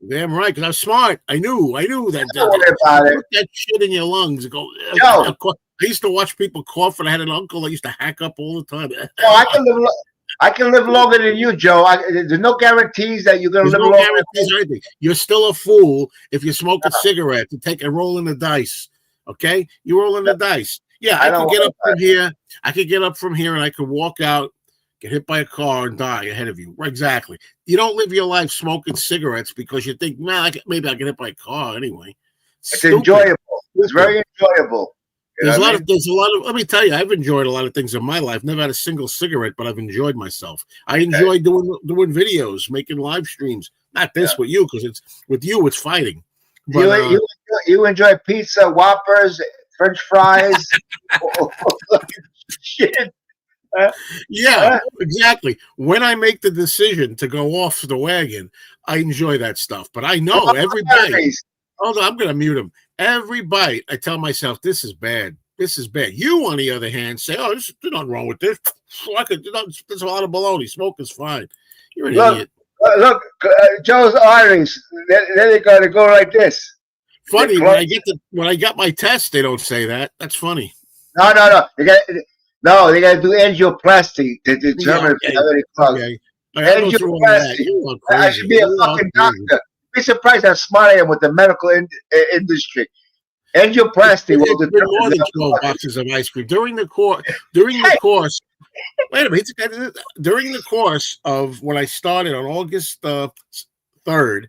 Speaker 1: Damn right, because I'm smart. I knew that.
Speaker 2: Don't worry about it.
Speaker 1: Put that shit in your lungs. Go.
Speaker 2: Yo.
Speaker 1: I used to watch people cough, and I had an uncle that used to hack up all the time.
Speaker 2: I can live longer than you, Joe. There's no guarantees that you're going to live longer.
Speaker 1: Guarantees or anything. You're still a fool if you smoke a cigarette to take a roll in the dice. Okay, you roll in the dice. Yeah, I could get up from here. I could get up from here, and I could walk out, get hit by a car, and die ahead of you. Exactly. You don't live your life smoking cigarettes because you think, man, maybe I'll get hit by a car anyway.
Speaker 2: It's enjoyable. It's very enjoyable.
Speaker 1: There's a lot of. Let me tell you, I've enjoyed a lot of things in my life. Never had a single cigarette, but I've enjoyed myself. I enjoy doing videos, making live streams. Not this with you, because it's fighting. But,
Speaker 2: you enjoy pizza, Whoppers, French fries, shit.
Speaker 1: Yeah, exactly. When I make the decision to go off the wagon, I enjoy that stuff. But I know every bite. Hold on, I'm going to mute him. Every bite, I tell myself, this is bad. This is bad. You, on the other hand, say, oh, there's nothing wrong with this. There's a lot of baloney. Smoke is fine. You're an idiot.
Speaker 2: Look, Joe's arteries, they're going to go like this.
Speaker 1: Funny, when I got my test, they don't say that. That's funny.
Speaker 2: No. They got to do angioplasty to determine if you have any plugs.
Speaker 1: Okay.
Speaker 2: Angioplasty. I should be a fucking doctor. Be surprised how smart I am with the medical industry. Angioplasty will determine
Speaker 1: more than 12 boxes of ice cream during the course. Wait a minute. During the course of when I started on August 3rd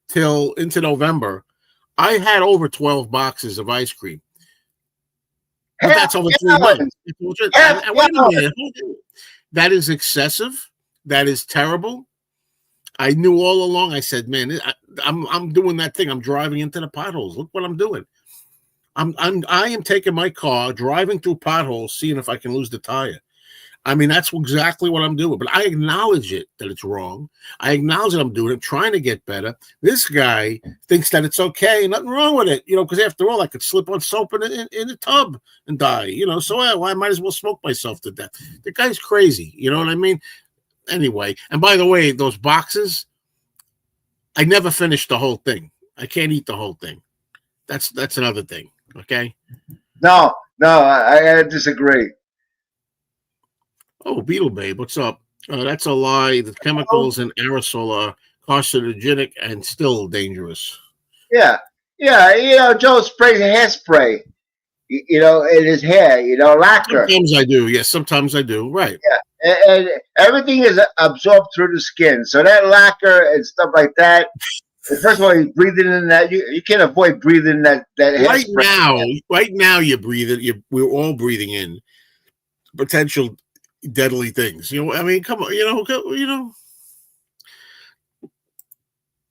Speaker 1: till into November, I had over 12 boxes of ice cream. But that's over 3 months. Wait a minute. That is excessive. That is terrible. I knew all along. I said, man, I'm doing that thing. I'm driving into the potholes. Look what I'm doing. I am taking my car, driving through potholes, seeing if I can lose the tire. I mean, that's exactly what I'm doing. But I acknowledge it that it's wrong. I acknowledge that I'm doing it, trying to get better. This guy thinks that it's okay, nothing wrong with it. Because after all, I could slip on soap in a tub and die. So I might as well smoke myself to death. The guy's crazy. You know what I mean? Anyway, and by the way, those boxes, I never finished the whole thing. I can't eat the whole thing. That's another thing. Okay.
Speaker 2: No, I disagree.
Speaker 1: Oh, Beetle Babe, what's up? That's a lie. The chemicals in aerosol are carcinogenic and still dangerous.
Speaker 2: Yeah. Joe sprays hairspray, in his hair, lacquer.
Speaker 1: Sometimes I do. Yes, sometimes I do. Right.
Speaker 2: Yeah. And everything is absorbed through the skin. So that lacquer and stuff like that. First of all, you're breathing in that. You can't avoid breathing that.
Speaker 1: Right now, you're breathing. We're all breathing in potential deadly things. I mean, come on.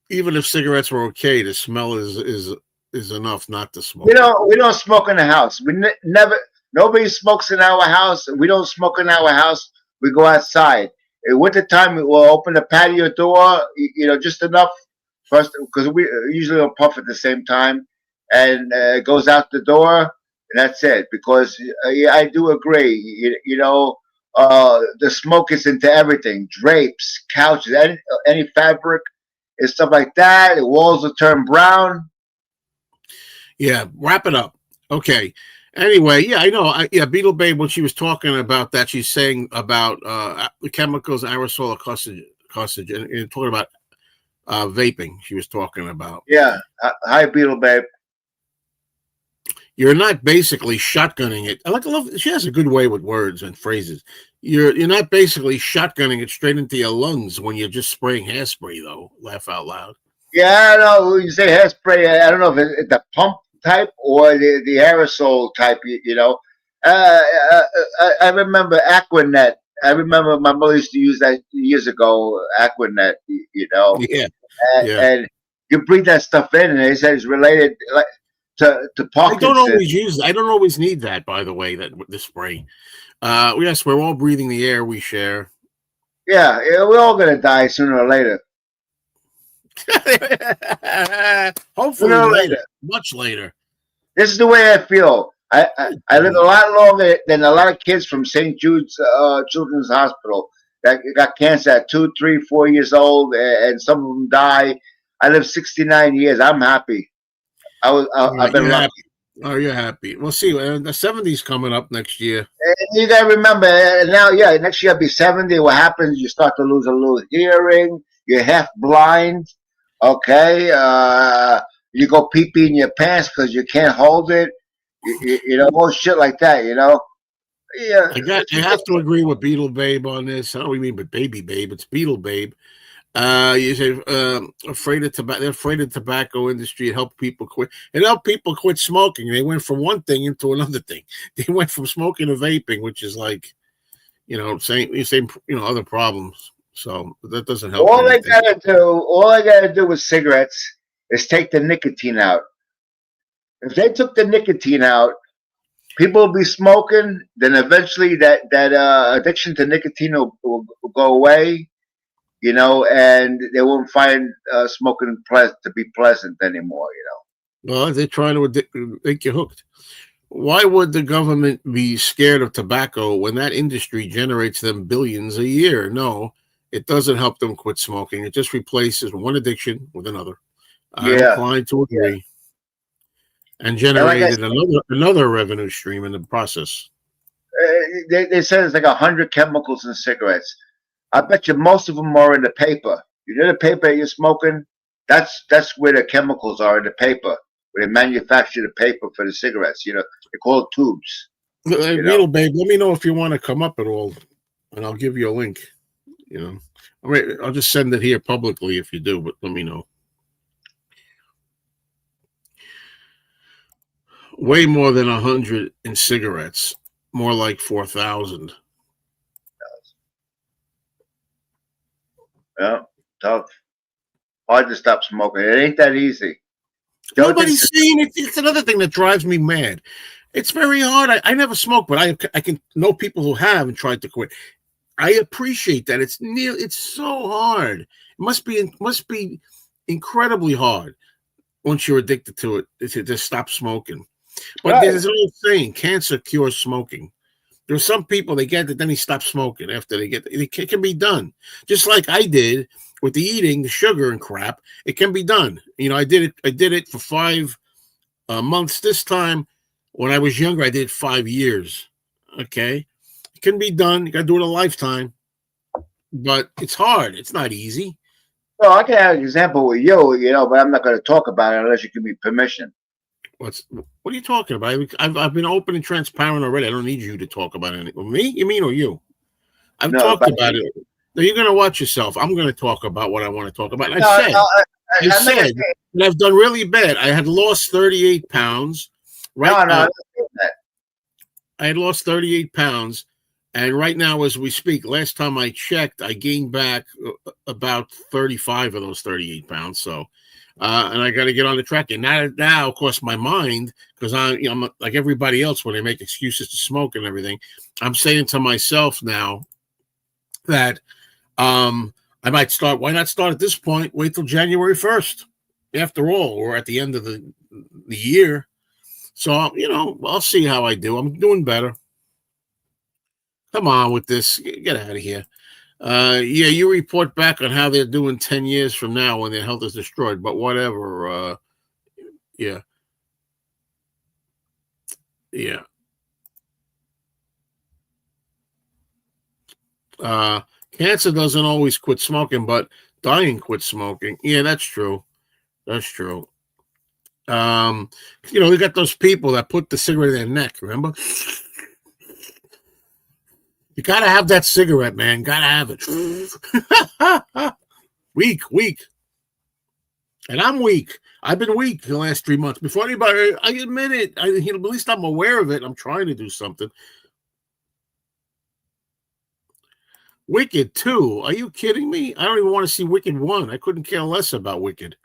Speaker 1: Even if cigarettes were okay, the smell is enough not to smoke.
Speaker 2: We don't smoke in the house. Nobody smokes in our house. We don't smoke in our house. We go outside. in winter time, we'll open the patio door, just enough for us, because we usually don't puff at the same time, and it goes out the door, and that's it. Because yeah, I do agree, the smoke is into everything, drapes, couches, any fabric and stuff like that. The walls will turn brown.
Speaker 1: Yeah, wrap it up. Okay. Anyway, yeah, I know. Beetle Babe, when she was talking about that, she's saying about the chemicals, aerosol, carcinogen, and talking about vaping. She was talking about.
Speaker 2: Yeah. Hi, Beetle Babe.
Speaker 1: You're not basically shotgunning it. I love. She has a good way with words and phrases. You're not basically shotgunning it straight into your lungs when you're just spraying hairspray, though. Laugh out loud.
Speaker 2: Yeah, I know. You say hairspray. I don't know if it's the pump type or the aerosol type. I remember Aquanet. I remember my mother used to use that years ago. Aquanet.
Speaker 1: Yeah.
Speaker 2: And you breathe that stuff in, and they said it's related to Parkinson's.
Speaker 1: I don't always need that, by the way. That the spray. Yes, we're all breathing the air we share.
Speaker 2: Yeah, we're all gonna die sooner or later.
Speaker 1: Hopefully later, much later.
Speaker 2: This is the way I feel. I live a lot longer than a lot of kids from St. Jude's Children's Hospital that got cancer at 2, 3, 4 years old, and some of them die. I live 69 years. I'm happy. I've been lucky.
Speaker 1: Happy. Oh, you're happy. We'll see. The 70's coming up next year.
Speaker 2: And you gotta remember now. Yeah, next year I'll be 70. What happens? You start to lose a little hearing. You're half blind. Okay. You go pee pee in your pants because you can't hold it. All shit like that. Yeah.
Speaker 1: I have to agree with Beetle Babe on this. I don't even mean but Baby Babe. It's Beetle Babe. You say afraid of tobacco. They're afraid of the tobacco industry. It helped people quit. It helped people quit smoking. They went from one thing into another thing. They went from smoking to vaping, which is like, same other problems. So that doesn't help.
Speaker 2: All I gotta do with cigarettes is take the nicotine out. If they took the nicotine out, people will be smoking. Then eventually that addiction to nicotine will go away. And they won't find smoking to be pleasant anymore.
Speaker 1: Well, they're trying to make you hooked. Why would the government be scared of tobacco when that industry generates them billions a year? No, it doesn't help them quit smoking. It just replaces one addiction with another. I'm inclined to agree. And generated another revenue stream in the process.
Speaker 2: They said it's like 100 chemicals in cigarettes. I bet you most of them are in the paper. You know the paper that you're smoking? That's where the chemicals are in the paper. Where they manufacture the paper for the cigarettes. They call it tubes.
Speaker 1: Beetle Babe, let me know if you want to come up at all, and I'll give you a link. I'll just send it here publicly if you do, but let me know. Way more than 100 in cigarettes. More like 4,000.
Speaker 2: Yeah, tough. Hard to stop smoking. It ain't that easy.
Speaker 1: Nobody's saying it. It's another thing that drives me mad. It's very hard. I never smoked, but I can know people who have and tried to quit. I appreciate that. It's so hard. It must be incredibly hard once you're addicted to it to stop smoking. But there's an old saying: cancer cures smoking. There's some people they get it, then they stop smoking after they get it. It can be done, just like I did with the eating, the sugar and crap. It can be done. I did it for 5 months. This time, when I was younger, I did 5 years. Okay, it can be done. You got to do it a lifetime, but it's hard. It's not easy.
Speaker 2: Well, I can have an example with you, but I'm not going to talk about it unless you give me permission.
Speaker 1: What are you talking about? I've been open and transparent already. I don't need you to talk about anything. Me? You mean or you? I've talked about it. Now you're going to watch yourself. I'm going to talk about what I want to talk about. I said that I've done really bad. I had lost 38 pounds. I had lost 38 pounds. And right now, as we speak, last time I checked, I gained back about 35 of those 38 pounds. So, and I got to get on the track. And now, of course, my mind, because I'm like everybody else when they make excuses to smoke and everything, I'm saying to myself now that I might start. Why not start at this point? Wait till January 1st. After all, we're at the end of the year. So, I'll see how I do. I'm doing better. Come on with this. Get out of here. Yeah, you report back on how they're doing 10 years from now when their health is destroyed, but whatever. Yeah. Yeah. Cancer doesn't always quit smoking, but dying quits smoking. Yeah, that's true. That's true. We got those people that put the cigarette in their neck, remember? You gotta have that cigarette, man. Gotta have it. Weak. And I'm weak. I've been weak the last 3 months. Before anybody, I admit it. At least I'm aware of it. I'm trying to do something. Wicked 2. Are you kidding me? I don't even want to see Wicked 1. I couldn't care less about Wicked.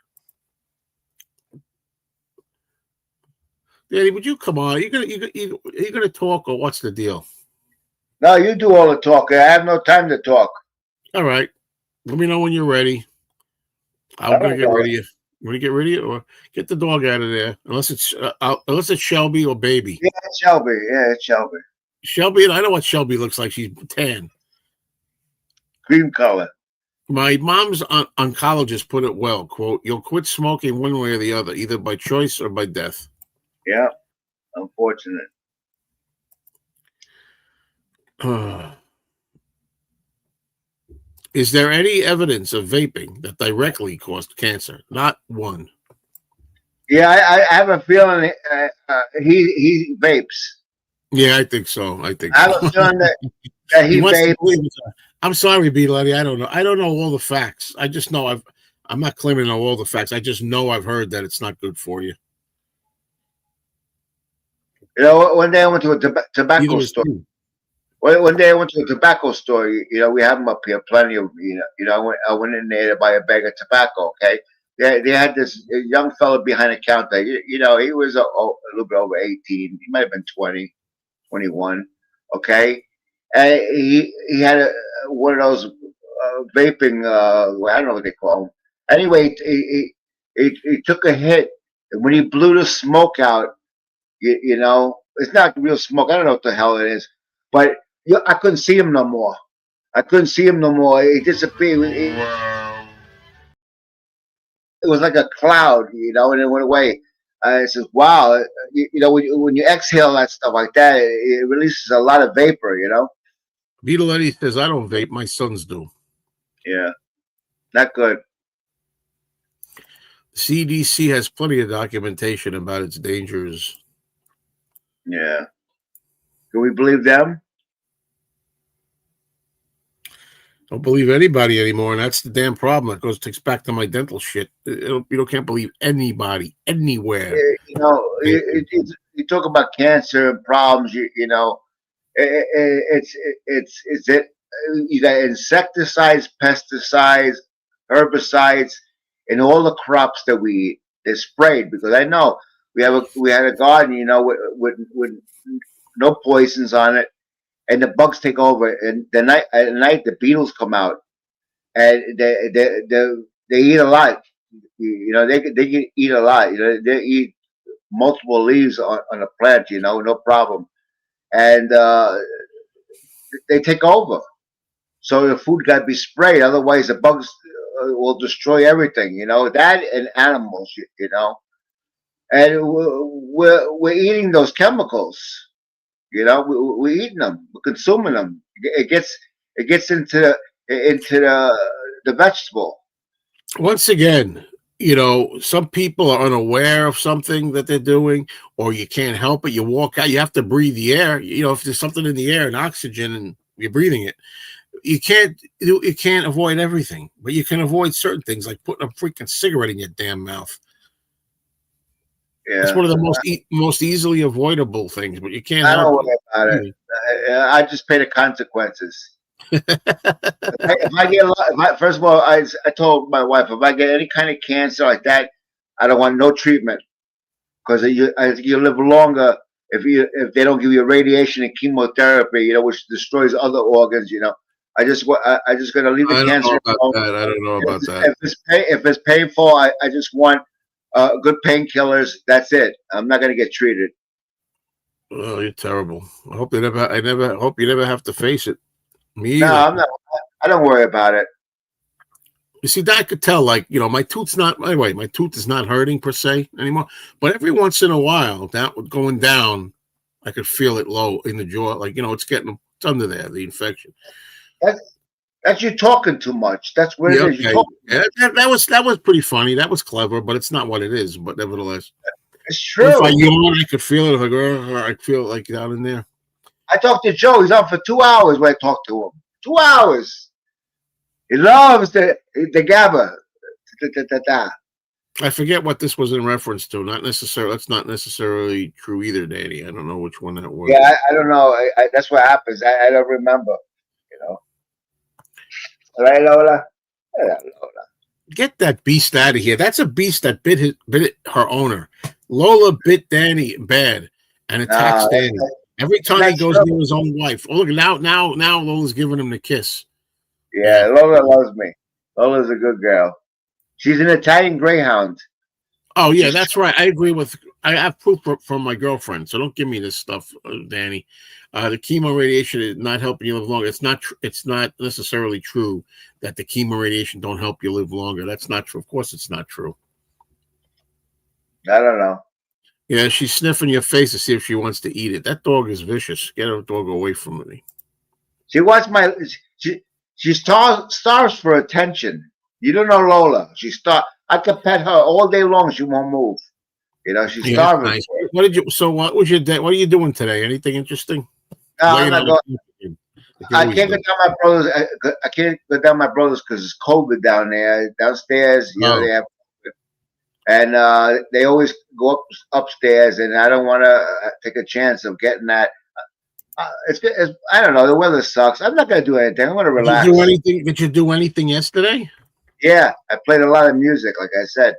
Speaker 1: Danny, would you come on? Are you gonna talk, or what's the deal?
Speaker 2: No, you do all the talking. I have no time to talk.
Speaker 1: All right. Let me know when you're ready. I'm gonna get ready. You want to get ready, or get the dog out of there? Unless it's Shelby or Baby.
Speaker 2: Yeah, it's Shelby. Yeah, it's Shelby.
Speaker 1: Shelby, I know what Shelby looks like. She's tan.
Speaker 2: Cream color.
Speaker 1: My mom's oncologist put it well. Quote: "You'll quit smoking one way or the other, either by choice or by death."
Speaker 2: Yeah, unfortunate.
Speaker 1: Is there any evidence of vaping that directly caused cancer? Not one.
Speaker 2: Yeah, I have a feeling he vapes.
Speaker 1: Yeah, I think so. I
Speaker 2: have a feeling that he vapes.
Speaker 1: I'm sorry, B. Letty. I don't know. I don't know all the facts. I just know I'm not claiming to know all the facts. I just know I've heard that it's not good for you.
Speaker 2: One day I went to a tobacco store. One day I went to a tobacco store. We have them up here, plenty of. I went in there to buy a bag of tobacco. Okay, they had this young fellow behind the counter. He was a little bit over 18. He might have been 20, 21. Okay, and he had one of those vaping. I don't know what they call them. Anyway, he took a hit, and when he blew the smoke out. It's not real smoke. I don't know what the hell it is, but I couldn't see him no more. He disappeared. It was like a cloud, and it went away. I said, "Wow, when you exhale that stuff like that, it releases a lot of vapor."
Speaker 1: Vito Letty says, "I don't vape. My sons do."
Speaker 2: Yeah, not good.
Speaker 1: CDC has plenty of documentation about its dangers.
Speaker 2: Yeah. Can we believe them?
Speaker 1: Don't believe anybody anymore, and that's the damn problem. It takes back to my dental shit. You can't believe anybody anywhere.
Speaker 2: You talk about cancer and problems. You got insecticides, pesticides, herbicides, and all the crops that we eat. They're sprayed because I know. We had a garden, with no poisons on it, and the bugs take over. And at night the beetles come out, and they eat a lot. They can eat a lot. They eat multiple leaves on a plant. No problem, and they take over. So the food got to be sprayed, otherwise the bugs will destroy everything. That and animals. And we're eating those chemicals, we're eating them, we're consuming them. It gets into the vegetable.
Speaker 1: Once again, some people are unaware of something that they're doing, or you can't help it. You walk out, you have to breathe the air. If there's something in the air and oxygen and you're breathing it, you can't avoid everything, but you can avoid certain things like putting a freaking cigarette in your damn mouth.
Speaker 2: Yeah.
Speaker 1: It's one of the most easily avoidable things, but you can't.
Speaker 2: I don't worry about it. I just pay the consequences. If I get first of all, I told my wife, if I get any kind of cancer like that, I don't want no treatment, because you live longer if they don't give you radiation and chemotherapy, which destroys other organs. I just gonna leave the
Speaker 1: I don't
Speaker 2: cancer
Speaker 1: know about
Speaker 2: alone.
Speaker 1: that. I don't know about that.
Speaker 2: If it's painful, I just want good painkillers. That's it. I'm not gonna get treated.
Speaker 1: Oh, you're terrible. I hope hope you never have to face it. Me
Speaker 2: No,
Speaker 1: either.
Speaker 2: I'm not. I don't worry about it.
Speaker 1: You see, that I could tell, like, my tooth's not, anyway, my tooth is not hurting per se anymore. But every once in a while, that going down, I could feel it low in the jaw. Like, it's under there, the infection.
Speaker 2: That's you talking too much. That's what
Speaker 1: Yeah,
Speaker 2: it is. You
Speaker 1: okay.
Speaker 2: talk.
Speaker 1: Yeah, that was pretty funny. That was clever, but it's not what it is. But nevertheless,
Speaker 2: It's true.
Speaker 1: if I yawn, I could feel it. Like, I feel it like down in there.
Speaker 2: I talked to Joe. He's on for 2 hours when I talked to him. 2 hours. He loves the GABA.
Speaker 1: I forget what this was in reference to. Not necessarily. That's not necessarily true either, Danny. I don't know which one that was.
Speaker 2: Yeah, I don't know. That's what happens. I don't remember. Right, Lola? Yeah, Lola.
Speaker 1: Get that beast out of here. That's a beast that bit her owner. Lola bit Danny bad and attacks Danny. Every time he goes near his own wife. Oh, look, now Lola's giving him the kiss.
Speaker 2: Yeah, Lola loves me. Lola's a good girl. She's an Italian greyhound.
Speaker 1: Oh, yeah, that's right. I agree with. I have proof from my girlfriend, so don't give me this stuff, Danny. The chemo radiation is not helping you live longer. It's not necessarily true that the chemo radiation don't help you live longer. That's not true. Of course, it's not true.
Speaker 2: I don't know.
Speaker 1: Yeah, she's sniffing your face to see if she wants to eat it. That dog is vicious. Get her dog away from me.
Speaker 2: She wants she starves for attention. You don't know Lola. I could pet her all day long. She won't move. She's starving.
Speaker 1: Nice. What was your day? What are you doing today? Anything interesting?
Speaker 2: No, I'm not going. I can't go down my brother's. I can't go down my brother's because it's COVID down there. Downstairs, they have, and they always go upstairs, and I don't want to take a chance of getting that. It's I don't know. The weather sucks. I'm not going to do anything. I'm going to relax.
Speaker 1: Did you do anything yesterday?
Speaker 2: Yeah, I played a lot of music, like I said.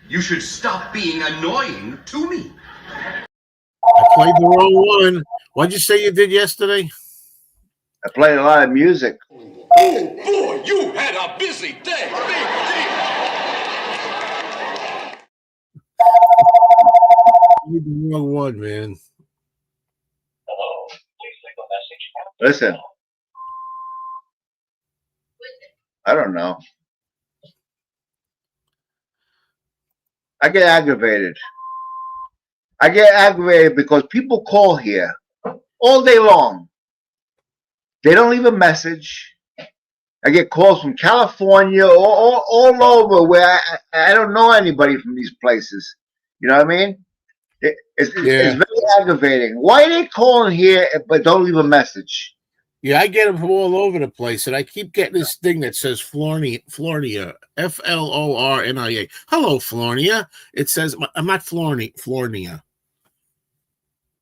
Speaker 8: You should stop being annoying to me.
Speaker 1: I played the wrong one. What'd you say you did yesterday?
Speaker 2: I played a lot of music.
Speaker 8: Oh boy, you had a busy day.
Speaker 1: You did the wrong one, man.
Speaker 2: Listen, I don't know. I get aggravated. I get aggravated because people call here all day long. They don't leave a message. I get calls from California, all over, where I don't know anybody from these places. You know what I mean? It's very aggravating. Why are they calling here but don't leave a message?
Speaker 1: Yeah, I get them from all over the place, and I keep getting this thing that says Flornia, Flornia. Hello, Flornia. It says I'm not Flornia.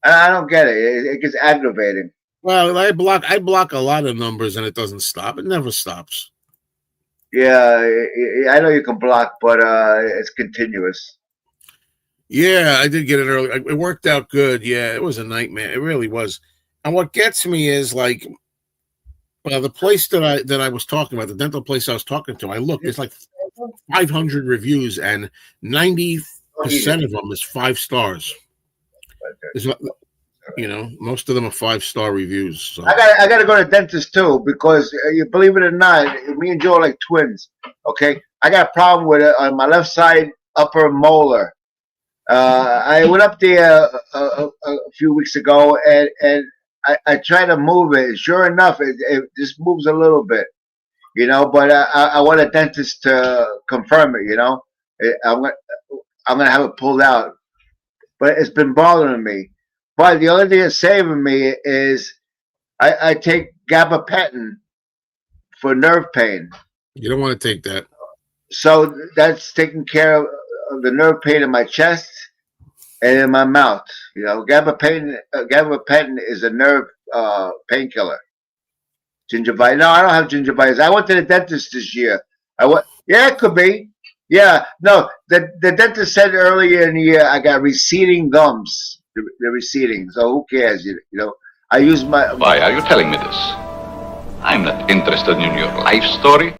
Speaker 2: I don't get it. It gets aggravating.
Speaker 1: Well, I block a lot of numbers, and it doesn't stop. It never stops.
Speaker 2: Yeah, I know you can block, but it's continuous.
Speaker 1: Yeah, I did get it early. It worked out good. Yeah, it was a nightmare. It really was. And what gets me is like, well, the place that I was talking about, the dental place I was talking to, I looked. There's like 500 reviews, and 90% of them is 5 stars. Most of them are 5-star reviews. So.
Speaker 2: I got to go to the dentist too because you believe it or not, me and Joe are like twins. Okay, I got a problem with it on my left side upper molar. I went up there a few weeks ago and I tried to move it. Sure enough, it just moves a little bit, But I want a dentist to confirm it. I'm gonna have it pulled out, but it's been bothering me. But the only thing that's saving me is I take gabapentin for nerve pain.
Speaker 1: You don't want to take that. So
Speaker 2: that's taking care of the nerve pain in my chest and in my mouth. Gabapentin is a nerve painkiller. Gingivitis. No, I don't have gingivitis. I went to the dentist this year. Yeah, it could be. Yeah, no. The dentist said earlier in the year I got receding gums. They're receding. So who cares? I use my.
Speaker 7: Why are you telling me this? I'm not interested in your life story.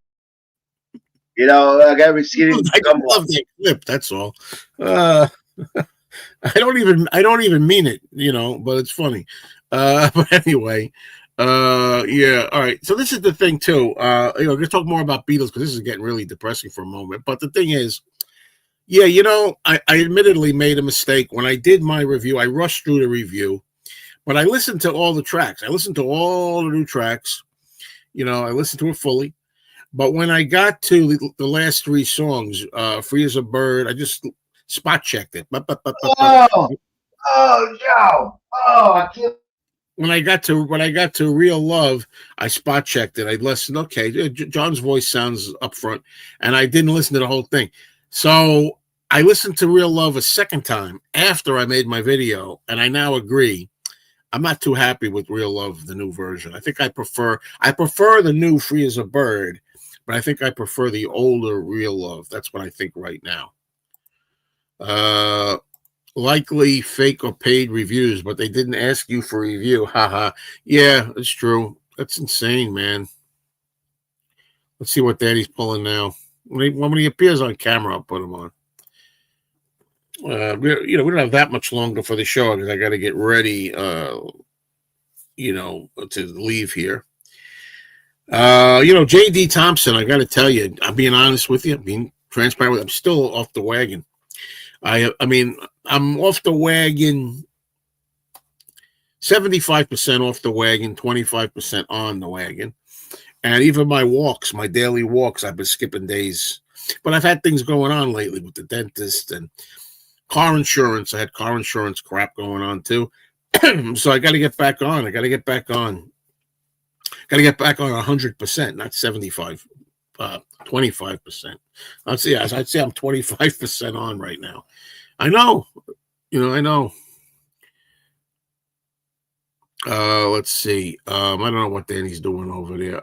Speaker 2: You know, I got receiving.
Speaker 1: I love that clip. That's all. I don't even mean it, but it's funny. But anyway, yeah. All right. So this is the thing too. We're gonna talk more about Beatles because this is getting really depressing for a moment. But the thing is, yeah, I admittedly made a mistake when I did my review. I rushed through the review, but I listened to all the tracks. I listened to all the new tracks. I listened to it fully. But when I got to the last three songs, "Free as a Bird," I just spot checked it.
Speaker 2: Joe. I can't.
Speaker 1: When I got to "Real Love," I spot checked it. I listened. Okay, John's voice sounds up front, and I didn't listen to the whole thing. So I listened to "Real Love" a second time after I made my video, and I now agree. I'm not too happy with "Real Love," the new version. I think I prefer the new "Free as a Bird," but I think I prefer the older "Real Love." That's what I think right now. Likely fake or paid reviews, but they didn't ask you for a review. Haha. Yeah, it's true. That's insane, man. Let's see what Daddy's pulling now. When he appears on camera, I'll put him on. We don't have that much longer for the show because I got to get ready, to leave here. J.D. Thompson, I got to tell you, I'm being honest with you, I'm being transparent with you, I'm still off the wagon. I mean, I'm off the wagon, 75% off the wagon, 25% on the wagon. And even my daily walks, I've been skipping days. But I've had things going on lately with the dentist and car insurance. I had car insurance crap going on too. So I got to get back on. Got to get back on 100%, not 75. 25%. I'd say I'm 25% on right now. I know. I know. Let's see. I don't know what Danny's doing over there.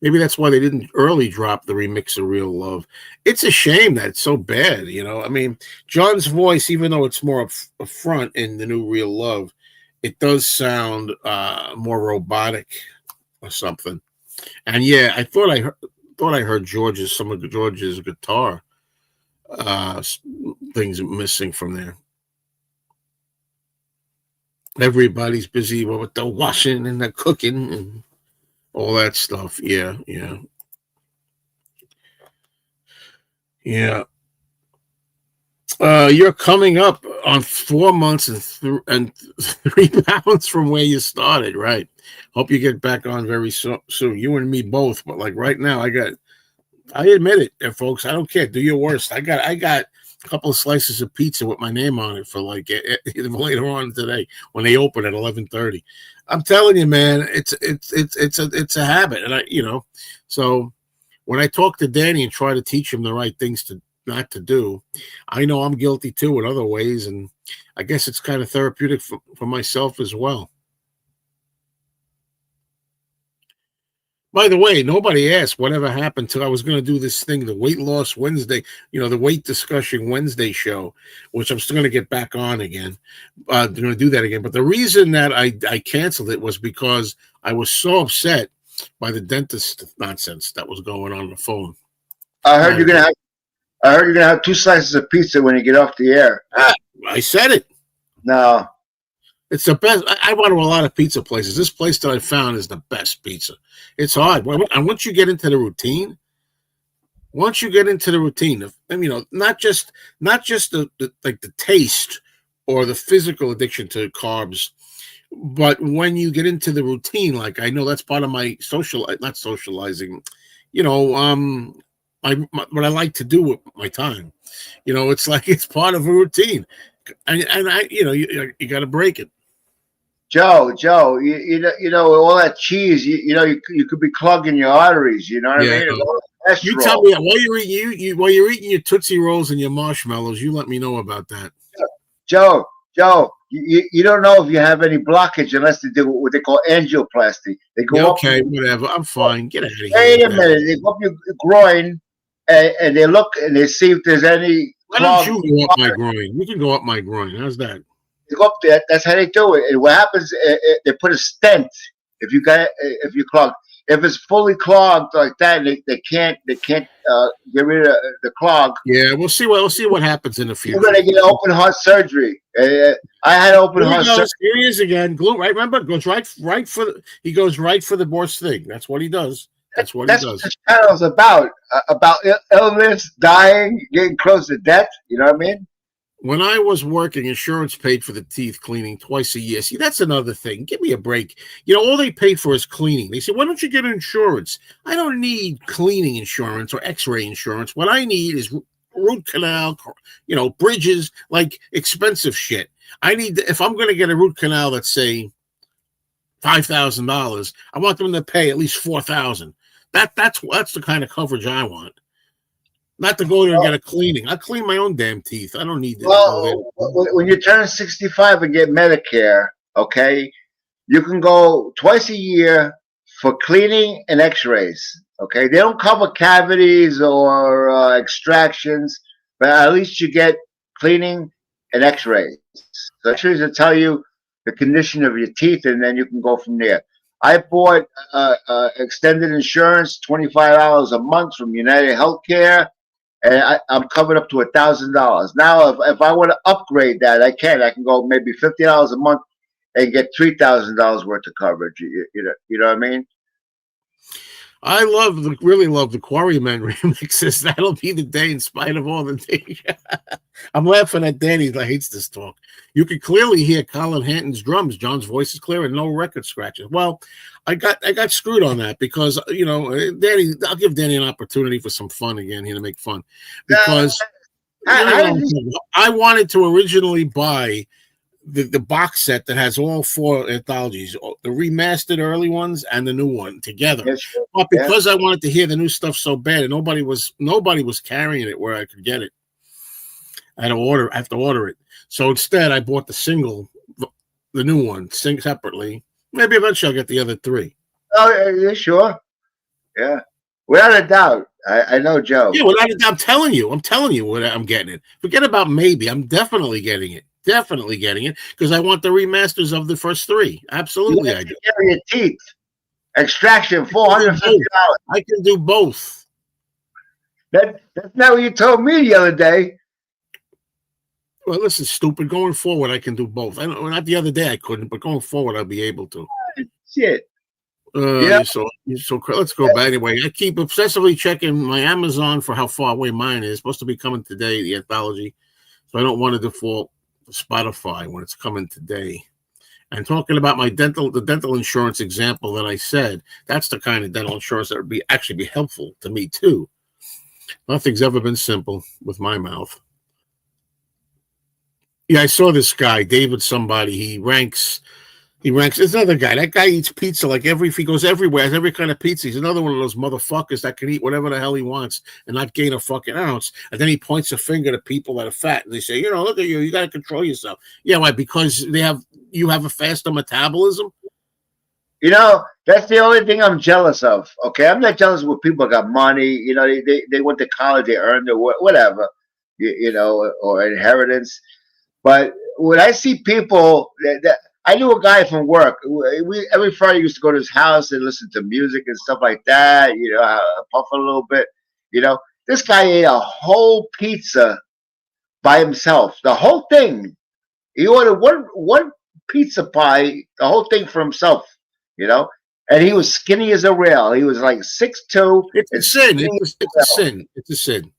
Speaker 1: Maybe that's why they didn't early drop the remix of "Real Love." It's a shame that it's so bad. I mean, John's voice, even though it's more up front in the new "Real Love," it does sound more robotic or something. And yeah, I thought I heard some of George's guitar things missing from there. Everybody's busy with the washing and the cooking and all that stuff. Yeah. You're coming up on 4 months and 3 pounds from where you started, right? Hope you get back on very soon. You and me both, but like right now, I admit it, folks. I don't care. Do your worst. I got a couple of slices of pizza with my name on it for later on today when they open at 11:30. I'm telling you, man, it's a habit, and so when I talk to Danny and try to teach him the right things not to do, I know I'm guilty too in other ways, and I guess it's kind of therapeutic for myself as well. By the way, nobody asked whatever happened to I was going to do this thing, the Weight Loss Wednesday, the Weight Discussion Wednesday show, which I'm still going to get back on again. I'm going to do that again. But the reason that I canceled it was because I was so upset by the dentist nonsense that was going on the phone.
Speaker 2: I heard you're gonna have 2 slices of pizza when you get off the air.
Speaker 1: I said it.
Speaker 2: No.
Speaker 1: It's the best. I went to a lot of pizza places. This place that I found is the best pizza. It's hard. And once you get into the routine, not just the taste or the physical addiction to carbs, but when you get into the routine, like I know that's part of my not socializing, what I like to do with my time. It's like it's part of a routine, and you got to break it.
Speaker 2: Joe, you know, all that cheese, you could be clogging your arteries. You know what I mean?
Speaker 1: You tell me while you're eating your Tootsie Rolls and your marshmallows. You let me know about that.
Speaker 2: Joe, you don't know if you have any blockage unless they do what they call angioplasty. They go
Speaker 1: okay, whatever. I'm fine. Get out of here.
Speaker 2: Wait a minute. They go up your groin and they look and they see if there's any.
Speaker 1: Why don't you go up my groin? You can go up my groin. How's that?
Speaker 2: They go up there. That's how they do it. And what happens? They put a stent if you clog. if it's fully clogged like that, they can't get rid of the clog.
Speaker 1: Yeah, we'll see what happens in the future.
Speaker 2: You're gonna get open heart surgery. I had open heart surgery.
Speaker 1: Here he is again. Glue, right? Remember, goes right for he goes right for the worst thing. That's what he does. That's what he does.
Speaker 2: What this channel's about illness, dying, getting close to death. You know what I mean?
Speaker 1: When I was working, insurance paid for the teeth cleaning twice a year. See, that's another thing. Give me a break. You know, all they pay for is cleaning. They say, why don't you get insurance? I don't need cleaning insurance or x-ray insurance. What I need is root canal, you know, bridges, like expensive shit. I need, if I'm going to get a root canal that's, say, $5,000, I want them to pay at least $4,000. That's the kind of coverage I want. Not to go there and get a cleaning. I clean my own damn teeth. I don't need this.
Speaker 2: Well, when you turn 65 and get Medicare, okay, you can go twice a year for cleaning and x-rays, okay? They don't cover cavities or extractions, but at least you get cleaning and x-rays. So x-rays will tell you the condition of your teeth, and then you can go from there. I bought extended insurance, $25 a month from United Healthcare, and I'm covered up to $1,000. Now, if I want to upgrade that, I can. I can go maybe $50 a month and get $3,000 worth of coverage. You know what I mean?
Speaker 1: I really love the Quarrymen remixes. That'll be the day, in spite of all the things. I'm laughing at Danny. I hates this talk. You can clearly hear Colin Hanton's drums. John's voice is clear and no record scratches. Well, I got screwed on that because, you know, Danny. I'll give Danny an opportunity for some fun again here to make fun because I wanted to originally buy the box set that has all 4 anthologies, the remastered early ones and the new one together.
Speaker 2: Yes,
Speaker 1: but because I wanted to hear the new stuff so bad, and nobody was carrying it where I could get it, I have to order it. So instead, I bought the single, the new one, separately. Maybe eventually I'll get the other 3.
Speaker 2: Oh, yeah, sure. Yeah, without a doubt. I know Joe.
Speaker 1: Yeah, without a doubt. I'm telling you what I'm getting it. Forget about maybe. I'm definitely getting it. Definitely getting it because I want the remasters of the first 3. Absolutely, I do.
Speaker 2: Your teeth extraction, $450.
Speaker 1: I can do both.
Speaker 2: That's not what you told me the other day.
Speaker 1: Well, listen, stupid. Going forward, I can do both. I know, not the other day I couldn't, but going forward, I'll be able to.
Speaker 2: Shit.
Speaker 1: You're so let's go back anyway. I keep obsessively checking my Amazon for how far away mine is. It's supposed to be coming today, the anthology, so I don't want to default Spotify when it's coming today. And talking about the dental insurance example that I said, that's the kind of dental insurance that would actually be helpful to me too. Nothing's ever been simple with my mouth. Yeah, I saw this guy, David somebody. He ranks. There's another guy. That guy eats pizza like he goes everywhere, has every kind of pizza. He's another one of those motherfuckers that can eat whatever the hell he wants and not gain a fucking ounce. And then he points a finger to people that are fat and they say, you know, look at you, you got to control yourself. Yeah, why? Because you have a faster metabolism.
Speaker 2: You know, that's the only thing I'm jealous of. Okay, I'm not jealous with people that got money. You know, they went to college, they earned it, whatever, you know, or inheritance. But when I see people that I knew a guy from work. We every Friday used to go to his house and listen to music and stuff like that. You know, puff a little bit. You know, this guy ate a whole pizza by himself. The whole thing. He ordered one pizza pie, the whole thing for himself. You know, and he was skinny as a rail. He was like 6'2".
Speaker 1: It's a sin. It's a sin. It's a sin.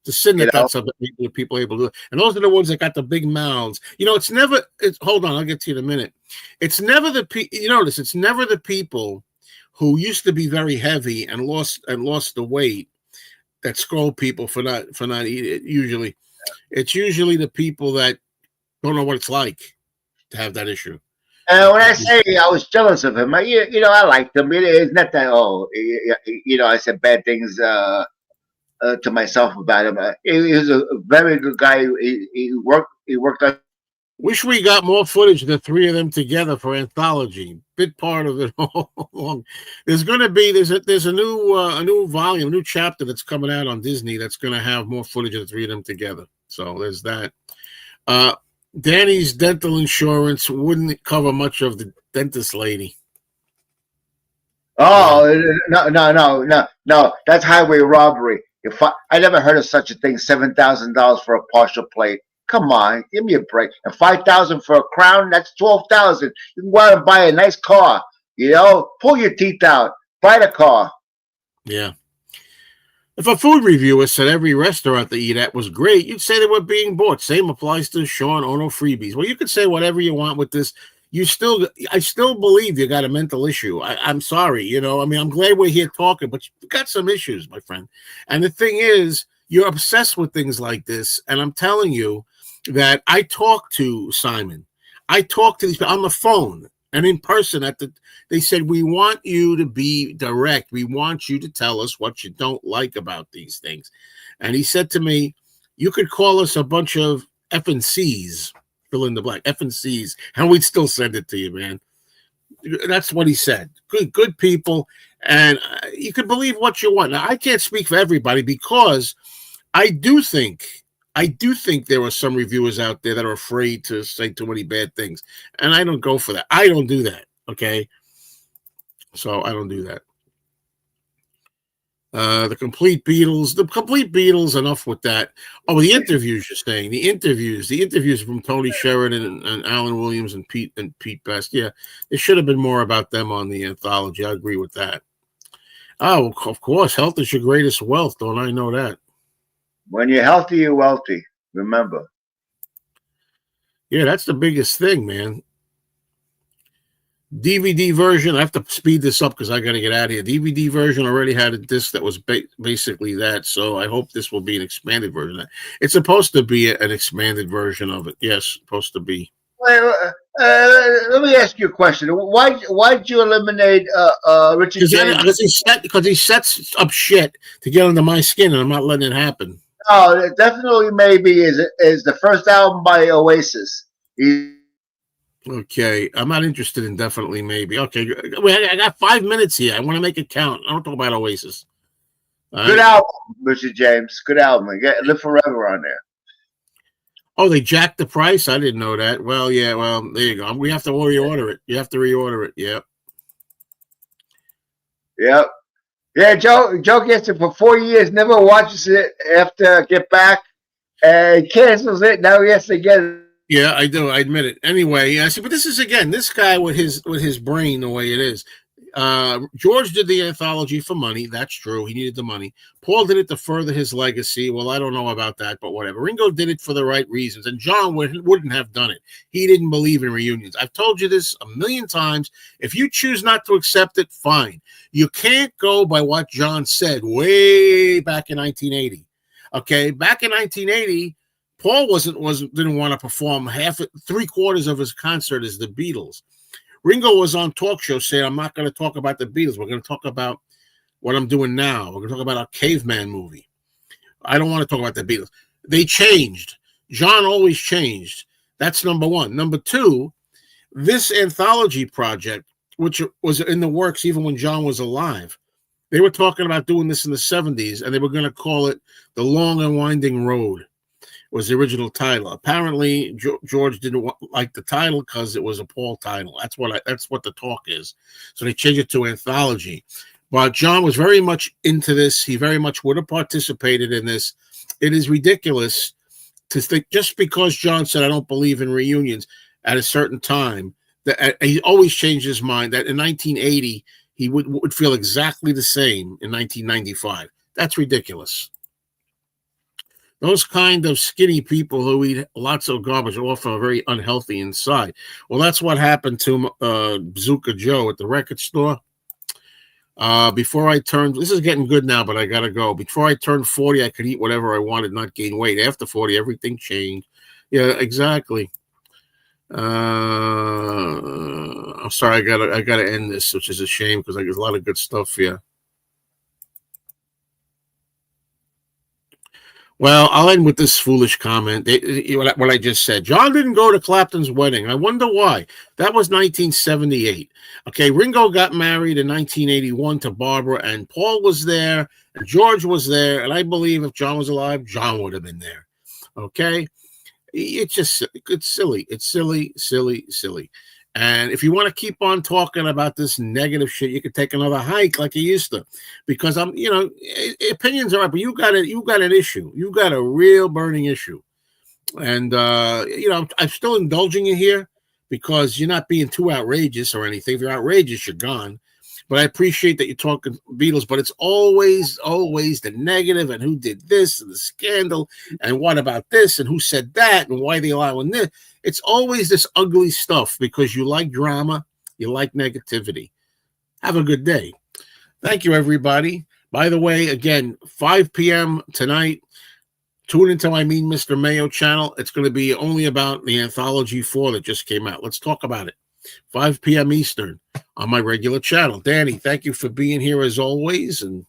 Speaker 1: It's a sin that that's something people are able to do. And those are the ones that got the big mouths. You know, hold on, I'll get to you in a minute. It's never you notice it's never the people who used to be very heavy and lost the weight that scold people for not eating it. Usually, it's usually the people that don't know what it's like to have that issue.
Speaker 2: And when I say I was jealous of him, you know, I liked him. It's not that you know, I said bad things to myself about him. He was a very good guy. He worked on.
Speaker 1: Wish we got more footage of the 3 of them together for anthology. Big part of it all along. There's going to be there's a new volume, a new chapter that's coming out on Disney that's going to have more footage of the 3 of them together. So there's that. Danny's dental insurance wouldn't cover much of the dentist lady.
Speaker 2: Oh no! That's highway robbery. If I never heard of such a thing. $7,000 for a partial plate. Come on, give me a break. And 5,000 for a crown. That's 12,000. You can go out and buy a nice car. You know, pull your teeth out. Buy the car.
Speaker 1: Yeah. If a food reviewer said every restaurant they eat at was great, you'd say they were being bought. Same applies to Sean Ono freebies. Well, you could say whatever you want with this. I still believe you got a mental issue. I'm sorry, you know. I mean, I'm glad we're here talking, but you've got some issues, my friend. And the thing is, you're obsessed with things like this. And I'm telling you that I talk to Simon. I talk to these people on the phone and in person they said, we want you to be direct. We want you to tell us what you don't like about these things. And he said to me, you could call us a bunch of F and C's, fill in the blank, F and C's, and we'd still send it to you, man. That's what he said. Good people. And you can believe what you want. Now, I can't speak for everybody because I do think there are some reviewers out there that are afraid to say too many bad things. And I don't go for that. I don't do that. Okay. So I don't do that. The complete Beatles, enough with that. Oh, the interviews you're saying, the interviews from Tony Sheridan and Alan Williams and Pete Best. Yeah, there should have been more about them on the anthology. I agree with that. Oh, of course, health is your greatest wealth. Don't I know that?
Speaker 2: When you're healthy, you're wealthy. Remember.
Speaker 1: Yeah, that's the biggest thing, man. DVD version, I have to speed this up because I got to get out of here. DVD version already had a disc that was basically that, so I hope this will be an expanded version. It's supposed to be an expanded version of it. Yes, supposed to be.
Speaker 2: Let me ask you a question. Why'd you eliminate Richard James?
Speaker 1: Because he sets up shit to get under my skin, and I'm not letting it happen.
Speaker 2: Oh, definitely maybe is the first album by Oasis.
Speaker 1: Okay, I'm not interested in definitely maybe. Okay, I got 5 minutes here. I want to make it count. I don't talk about Oasis.
Speaker 2: Good album, Richard James. Good album. Live Forever on there.
Speaker 1: Oh, they jacked the price? I didn't know that. Well, yeah, well, there you go. We have to reorder it. You have to reorder it. Yep.
Speaker 2: Yep. Yeah, Joe gets it for 4 years, never watches it after Get Back, and cancels it. Now he has to get it.
Speaker 1: Yeah, I do. I admit it. Anyway, yeah, see, but this is again this guy with his brain the way it is. George did the anthology for money. That's true. He needed the money. Paul did it to further his legacy. Well, I don't know about that, but whatever. Ringo did it for the right reasons, and John wouldn't have done it. He didn't believe in reunions. I've told you this a million times. If you choose not to accept it, fine. You can't go by what John said way back in 1980. Okay, back in 1980. Paul didn't want to perform three-quarters of his concert as the Beatles. Ringo was on talk show saying, I'm not going to talk about the Beatles. We're going to talk about what I'm doing now. We're going to talk about our caveman movie. I don't want to talk about the Beatles. They changed. John always changed. That's number one. Number two, this anthology project, which was in the works even when John was alive, they were talking about doing this in the 70s, and they were going to call it The Long and Winding Road. Was the original title. Apparently, George didn't like the title because it was a Paul title. That's what the talk is. So they changed it to anthology. But John was very much into this. He very much would have participated in this. It is ridiculous to think just because John said, I don't believe in reunions at a certain time, that he always changed his mind, that in 1980, he would feel exactly the same in 1995. That's ridiculous. Those kind of skinny people who eat lots of garbage are often very unhealthy inside. Well, that's what happened to Bazooka Joe at the record store. Before I turned, this is getting good now, but I got to go. Before I turned 40, I could eat whatever I wanted, not gain weight. After 40, everything changed. Yeah, exactly. I'm sorry, I gotta end this, which is a shame because there's a lot of good stuff here. Well, I'll end with this foolish comment. What I just said. John didn't go to Clapton's wedding. I wonder why. That was 1978. Okay, Ringo got married in 1981 to Barbara, and Paul was there, and George was there, and I believe if John was alive, John would have been there. Okay? It's silly. It's silly. And if you want to keep on talking about this negative shit, you could take another hike like you used to, because opinions are right, but you got an issue. You got a real burning issue. And, I'm still indulging you here because you're not being too outrageous or anything. If you're outrageous, you're gone. But I appreciate that you're talking Beatles, but it's always the negative and who did this and the scandal and what about this and who said that and why they allowing this. It's always this ugly stuff because you like drama, you like negativity. Have a good day. Thank you, everybody. By the way, again, 5 p.m. tonight, tune into my Mean Mr. Mayo channel. It's going to be only about the Anthology 4 that just came out. Let's talk about it. 5 p.m. Eastern on my regular channel. Danny, thank you for being here as always. And